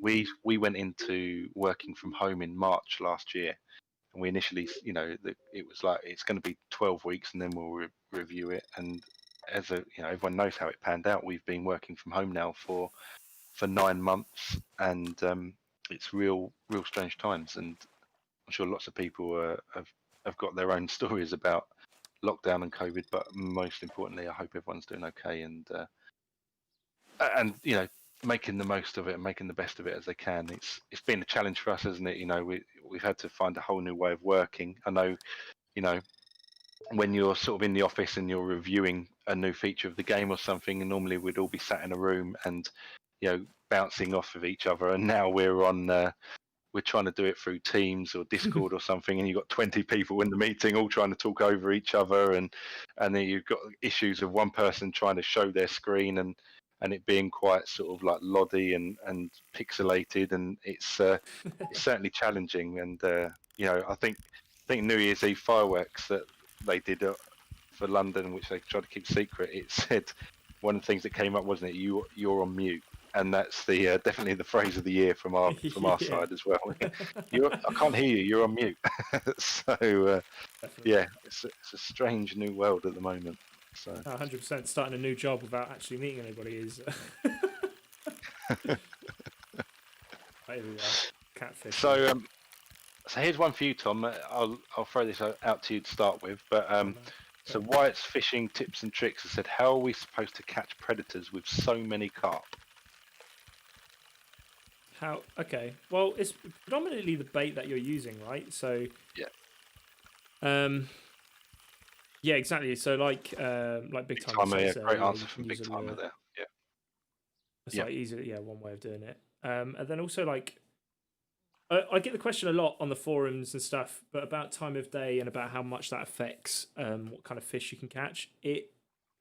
We went into working from home in March last year, and we initially, it was like it's going to be 12 weeks, and then we'll review it. And everyone knows how it panned out. We've been working from home now for 9 months, and it's real strange times. And I'm sure lots of people have got their own stories about lockdown and COVID, but most importantly, I hope everyone's doing okay, and making the most of it and making the best of it as they can. It's been a challenge for us, hasn't it? We've had to find a whole new way of working. I know, when you're sort of in the office and you're reviewing a new feature of the game or something, and normally we'd all be sat in a room and bouncing off of each other, and now we're trying to do it through Teams or Discord or something, and you've got 20 people in the meeting all trying to talk over each other, and then you've got issues of one person trying to show their screen and it being quite sort of like loddy and pixelated, and it's certainly challenging. And I think New Year's Eve fireworks that they did for London, which they tried to keep secret, it said one of the things that came up, wasn't it, you're on mute, and that's the definitely the phrase of the year from our Yeah. side as well. I can't hear you. You're on mute. So Definitely. yeah, it's a strange new world at the moment. So 100% starting a new job without actually meeting anybody is. Right, here we are. Catfish. so so here's one for you, Tom. I'll throw this out to you to start with. But Oh, man. so Okay. Wyatt's fishing tips and tricks has said, how are we supposed to catch predators with so many carp? How? Okay. Well, it's predominantly the bait that you're using, right? So. Yeah. Yeah, exactly. So like Big Big Timer Timer, yeah, says great earlier, answer you from can Big use a Timer lure. there. Yeah. It's Yeah. like easily, yeah, one way of doing it. And then also like I get the question a lot on the forums and stuff, but about time of day and about how much that affects what kind of fish you can catch. It,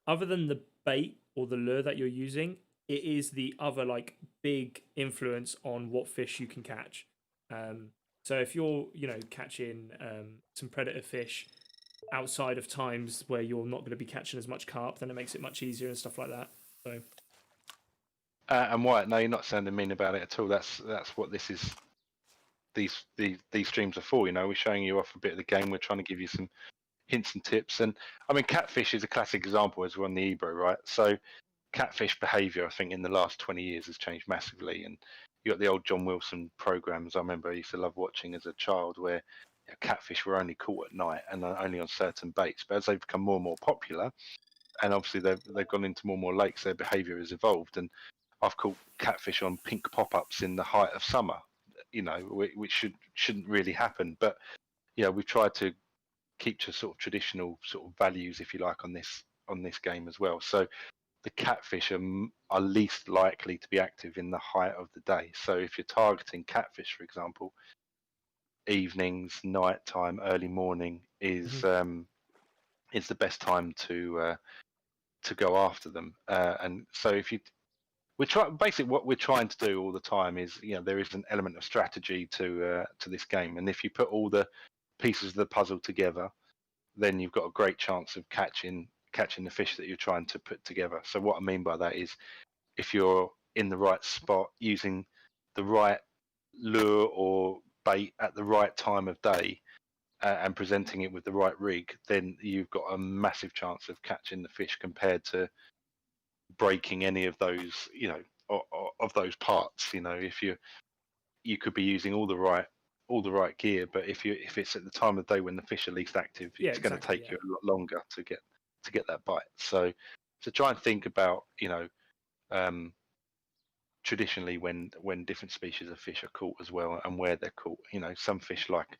other than the bait or the lure that you're using, it is the other like big influence on what fish you can catch. So if you're catching some predator fish outside of times where you're not going to be catching as much carp, then it makes it much easier and stuff like that. So And Wyatt, no, you're not sounding mean about it at all. That's what this is. These streams are for. We're showing you off a bit of the game. We're trying to give you some hints and tips. And I mean, catfish is a classic example as we're on the Ebro, right? So catfish behaviour, I think, in the last 20 years has changed massively. And you got the old John Wilson programs. I remember I used to love watching as a child, where catfish were only caught at night and only on certain baits. But as they've become more and more popular, and obviously they've gone into more and more lakes, their behaviour has evolved. And I've caught catfish on pink pop-ups in the height of summer, which shouldn't really happen. But we've tried to keep to sort of traditional sort of values, if you like, on this game as well. So the catfish are least likely to be active in the height of the day. So if you're targeting catfish, for example, evenings, night time, early morning is the best time to go after them. And so if you basically what we're trying to do all the time is, there is an element of strategy to this game, and if you put all the pieces of the puzzle together, then you've got a great chance of catching the fish that you're trying to put together. So what I mean by that is, if you're in the right spot, using the right lure or bait at the right time of day, and presenting it with the right rig, then you've got a massive chance of catching the fish compared to breaking any of those, of those parts. If you could be using all the right gear, but if it's at the time of day when the fish are least active, yeah, it's going to exactly. take Yeah. you a lot longer to get that bite. So try and think about, um, traditionally when different species of fish are caught as well, and where they're caught. Some fish like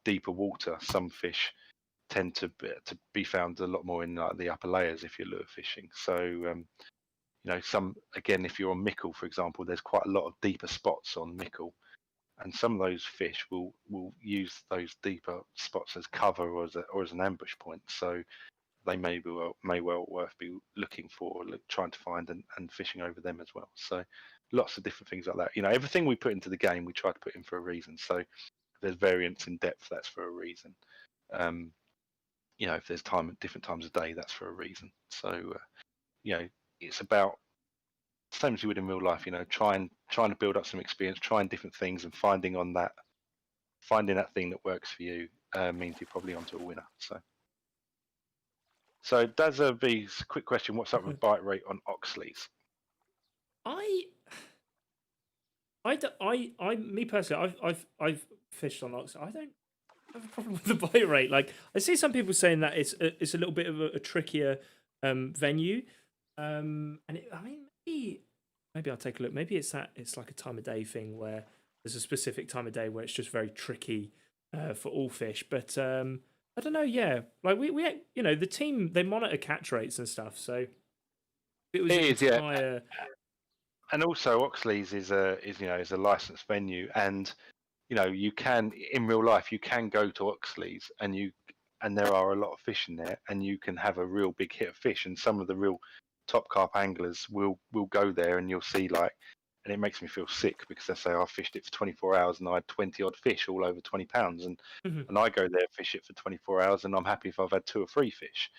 deeper water. Some fish tend to be found a lot more in the upper layers if you're lure fishing. So some, again, if you're on Mickle, for example, there's quite a lot of deeper spots on Mickle, and some of those fish will use those deeper spots as cover or as an ambush point. So they may well worth be looking for, trying to find and fishing over them as well. So lots of different things like that. Everything we put into the game, we try to put in for a reason. So if there's variance in depth, that's for a reason. If there's different times of day, that's for a reason. So it's about same as you would in real life. Trying to build up some experience, trying different things, and finding that thing that works for you means you're probably onto a winner. So Daz, B's quick question: what's up with bite rate on Oxleys? Me personally, I've fished on Ox. I don't have a problem with the bite rate. Like I see some people saying that it's a little bit of a trickier venue, and I mean maybe I'll take a look. Maybe it's like a time of day thing where there's a specific time of day where it's just very tricky for all fish. But I don't know. Yeah, like we the team, they monitor catch rates and stuff. So if it was It an is, yeah. entire And also Oxleys is a licensed venue, and you can, in real life, you can go to Oxleys and there are a lot of fish in there, and you can have a real big hit of fish. And some of the real top carp anglers will go there, and you'll see, like, and it makes me feel sick because they say, I fished it for 24 hours and I had 20 odd fish all over 20 pounds, and I go there, fish it for 24 hours, and I'm happy if I've had 2 or 3 fish.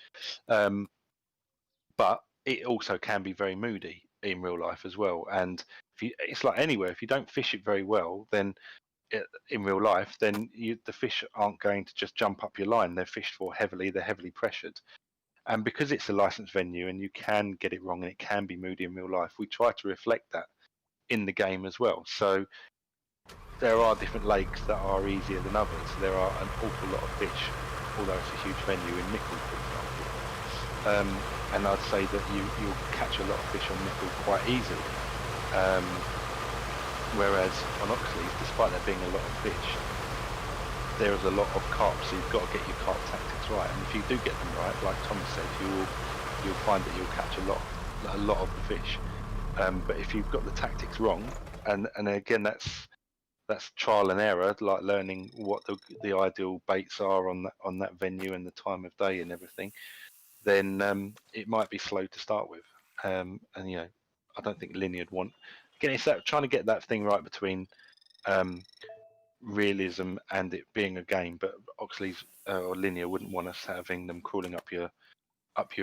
But it also can be very moody. in real life as well. And it's like anywhere, if you don't fish it very well, then in real life, then the fish aren't going to just jump up your line. They're fished for heavily. They're heavily pressured. And because it's a licensed venue and you can get it wrong and it can be moody in real life, we try to reflect that in the game as well. So there are different lakes that are easier than others. There are an awful lot of fish, although it's a huge venue in Mickle, for example. And I'd say that you'll catch a lot of fish on Mickle quite easily. Whereas on Oxley's, despite there being a lot of fish, there is a lot of carp, so you've got to get your carp tactics right. And if you do get them right, like Thomas said, you'll find that you'll catch a lot of the fish. But if you've got the tactics wrong, and again that's trial and error, like learning what the ideal baits are on that venue and the time of day and everything, then it might be slow to start with. And I don't think Linear would want. Again, it's that trying to get that thing right between realism and it being a game. But Oxley's or Linear wouldn't want us having them crawling up your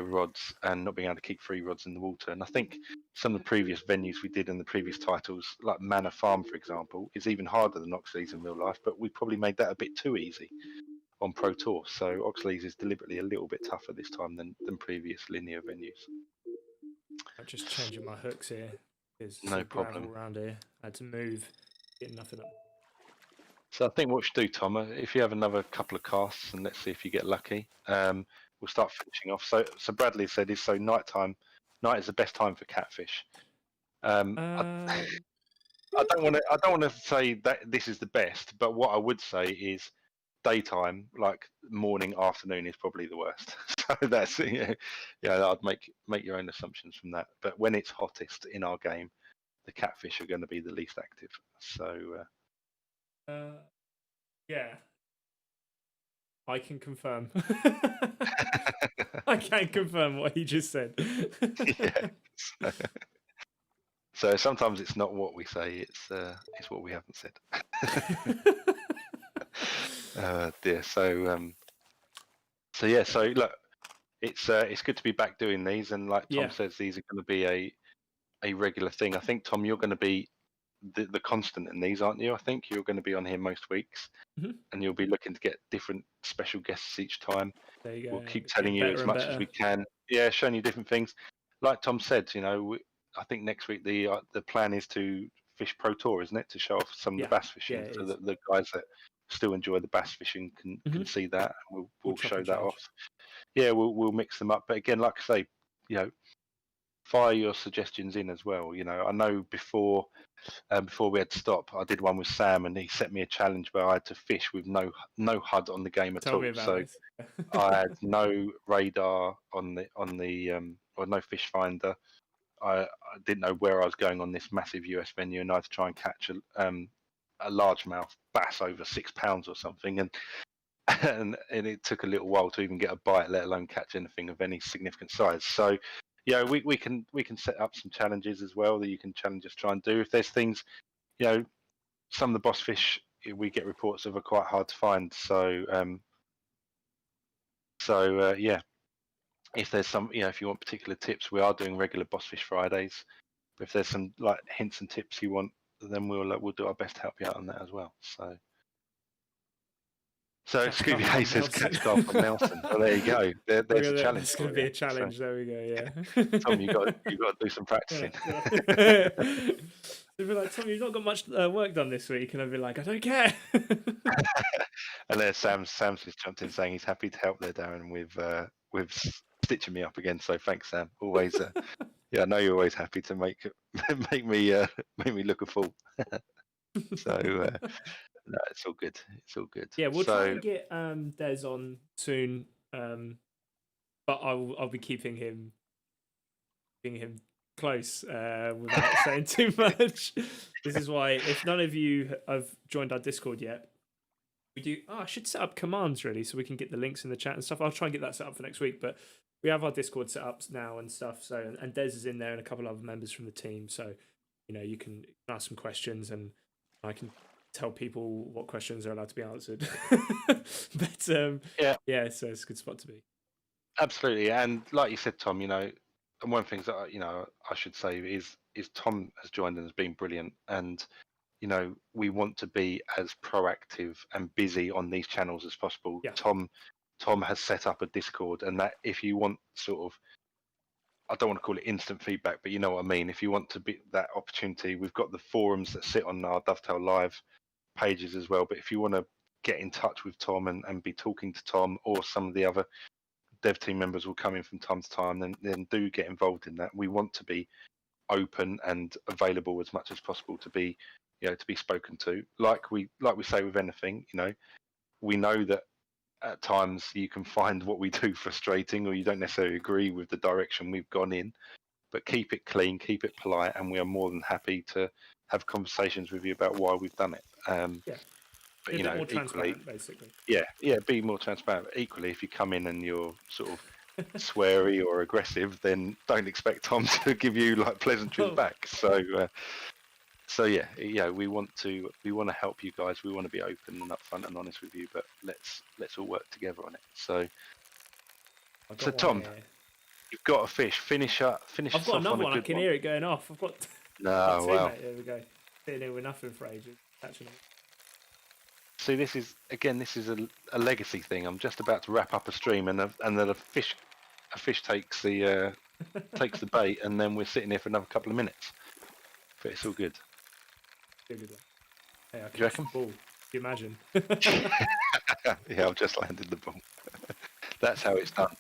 rods and not being able to keep 3 rods in the water. And I think some of the previous venues we did in the previous titles, like Manor Farm, for example, is even harder than Oxley's in real life. But we probably made that a bit too easy on Pro Tour. So Oxley's is deliberately a little bit tougher this time than previous Linear venues. I'm just changing my hooks here. There's No some problem. gravel around here. I had to move, get nothing up. So I think what we should do, Tom, if you have another couple of casts, and let's see if you get lucky, we'll start finishing off. So Bradley said is night is the best time for catfish. I don't want to say that this is the best, but what I would say is daytime, like morning, afternoon, is probably the worst. So that's I'd make your own assumptions from that. But when it's hottest in our game, the catfish are going to be the least active. So yeah, I can confirm. I can confirm what he just said. yeah. So sometimes it's not what we say; it's what we haven't said. Dear. So yeah. So look, it's good to be back doing these, and like Tom says, these are going to be a regular thing. I think Tom, you're going to be the constant in these, aren't you? I think you're going to be on here most weeks, and you'll be looking to get different special guests each time. There you go. We'll keep telling you as much as we can. Yeah, showing you different things. Like Tom said, I think next week the plan is to fish Pro Tour, isn't it? To show off some of the bass fishing, so that the guys that still enjoy the bass fishing can see that. And we'll show that off. Yeah, we'll mix them up. But again, like I say, fire your suggestions in as well. I know before we had to stop, I did one with Sam, and he set me a challenge where I had to fish with no HUD on the game at all. So I had no radar on the or no fish finder. I didn't know where I was going on this massive US venue, and I had to try and catch a largemouth bass over 6 pounds or something, and it took a little while to even get a bite, let alone catch anything of any significant size. So we can set up some challenges as well that you can challenge us, try and do. If there's things, some of the boss fish we get reports of are quite hard to find. So yeah, if there's some, if you want particular tips, we are doing regular boss fish Fridays. But if there's some like hints and tips you want, then we'll do our best to help you out on that as well. So Scooby Hay says catch carp from Nelson. Well, there you go. There's a challenge. It's going to be a challenge. So, there we go. Yeah. Tom, you got to do some practicing. They'd be like, Tom, you've not got much work done this week, and I'd be like, I don't care. And then Sam's just jumped in saying he's happy to help there, Darren, with stitching me up again. So thanks, Sam. Always, I know you're always happy to make me look a fool. So. No, it's all good. It's all good. Yeah, we'll try and get Des on soon, but I'll be keeping him close without saying too much. This is why, if none of you have joined our Discord yet, we do. I should set up commands really, so we can get the links in the chat and stuff. I'll try and get that set up for next week. But we have our Discord set up now and stuff. So and Des is in there and a couple of other members from the team. So you can ask some questions and I can tell people what questions are allowed to be answered. But so it's a good spot to be. Absolutely, and like you said, Tom, and one of the things that I should say is Tom has joined and has been brilliant, and we want to be as proactive and busy on these channels as possible. Yeah. Tom has set up a Discord, and that if you want sort of, I don't want to call it instant feedback, but you know what I mean. If you want to be that opportunity, we've got the forums that sit on our Dovetail Live pages as well. But if you want to get in touch with Tom and be talking to Tom, or some of the other dev team members will come in from time to time, then do get involved in that. We want to be open and available as much as possible to be to be spoken to. Like we say with anything, we know that at times you can find what we do frustrating, or you don't necessarily agree with the direction we've gone in, but keep it clean, keep it polite, and we are more than happy to have conversations with you about why we've done it. Yeah. But Be a bit more equally, transparent, basically. yeah, be more transparent. But equally, if you come in and you're sort of sweary or aggressive, then don't expect Tom to give you like pleasantries back. So yeah, we want to help you guys. We want to be open and upfront and honest with you, but let's all work together on it. So Tom, here. you've got a fish. Finish I've us got off another on a one. I good can one. hear it going off. I've got No, two, wow. mate. There we go. Sitting here with nothing for ages. Catching it. See, this is a legacy thing. I'm just about to wrap up a stream, and then a fish takes the takes the bait, and then we're sitting here for another couple of minutes. But it's all good. Good one. Hey, I Do you reckon? The ball. You imagine? Yeah, I've just landed the ball. That's how it's done.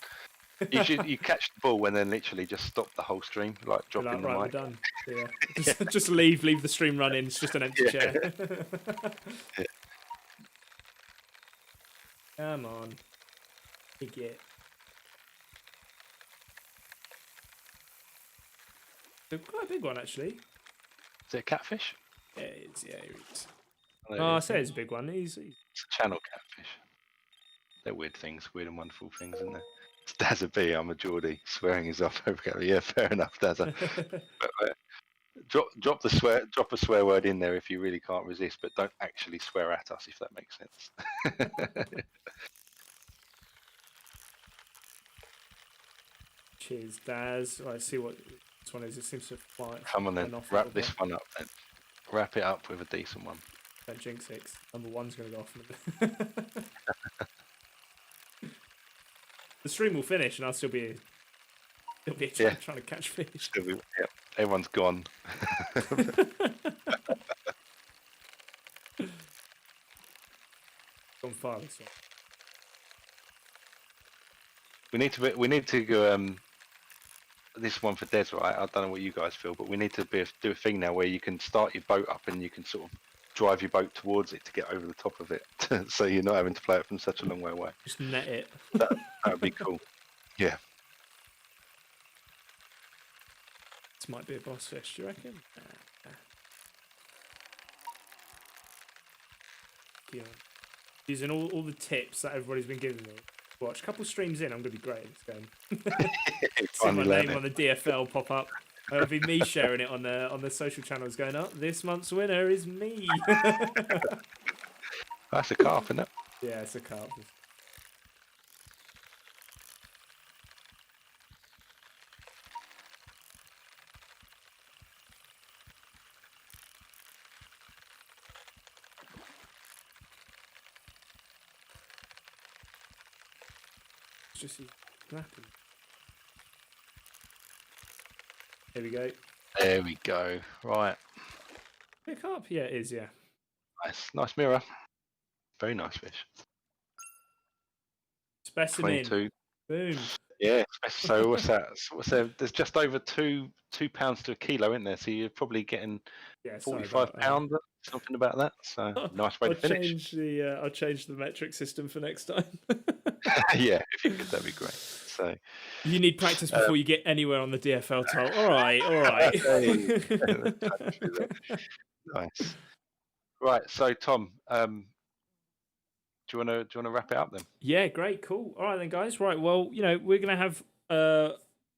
You catch the ball and then literally just stop the whole stream, like dropping the Right, mic. we're done. Yeah. Just leave the stream running. It's just an empty chair. Yeah. Come on. Big it. Quite a big one, actually. Is it a catfish? Yeah, it is. Yeah, it is. Oh, I say it's a big one. He's It's a channel catfish. They're weird things, weird and wonderful things, isn't they? It's Dazza B, I'm a Geordie, swearing is off over here. Yeah, fair enough, Dazza. But, drop a swear word in there if you really can't resist, but don't actually swear at us, if that makes sense. Cheers, Daz. Right, see what this one is. It seems to fly. Come on then, wrap this one up then. Wrap it up with a decent one. Don't jinx it. Number one's going to go off. The stream will finish, and I'll still be trying to catch fish. Everyone's gone. On fire this one. We need to go. This one for Des, right? I don't know what you guys feel, but we need to do a thing now where you can start your boat up and you can sort of drive your boat towards it to get over the top of it, so you're not having to play it from such a long way away. Just net it. That would be cool. Yeah. This might be a boss fish. Do you reckon? Yeah. Using all the tips that everybody's been giving me. Watch a couple streams in, I'm going to be great at this game. See my name on the DFL pop up. It'll be me sharing it on the social channels going up. This month's winner is me. That's a carp, isn't it? Yeah, it's a carp. It's just snapping. Here we go. There we go. Right. Pick up? Yeah, it is, yeah. Nice mirror. Very nice fish. Specimen. 22. Boom. Yeah. So what's that? There's just over two pounds to a kilo, isn't there? So you're probably getting 45 pounds, something about that. So nice way to finish. I'll change the metric system for next time. Yeah, if you could, that'd be great. So you need practice before you get anywhere on the DFL toll. All right. Nice. Right. So Tom, do you want to wrap it up then? Yeah, great, cool. All right then, guys. Right. Well, we're gonna have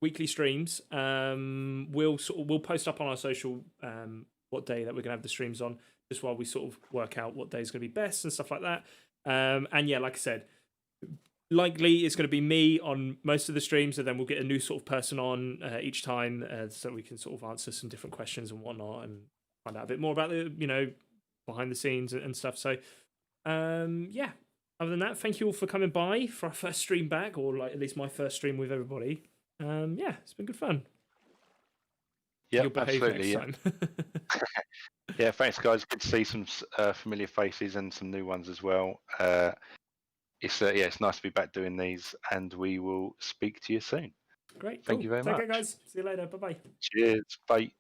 weekly streams. We'll post up on our social what day that we're gonna have the streams on, just while we sort of work out what day is gonna be best and stuff like that. And yeah, like I said, likely it's going to be me on most of the streams, and then we'll get a new sort of person on each time, so we can sort of answer some different questions and whatnot, and find out a bit more about the behind the scenes and stuff. So yeah. Other than that, thank you all for coming by for our first stream back, or like at least my first stream with everybody. Yeah, it's been good fun. Yeah, You'll behave absolutely. next Yeah. time. Yeah, thanks, guys. Good to see some familiar faces and some new ones as well. It's nice to be back doing these, and we will speak to you soon. Great. Thank Cool. you very Take much. care, guys. See you later. Bye bye. Cheers. Bye.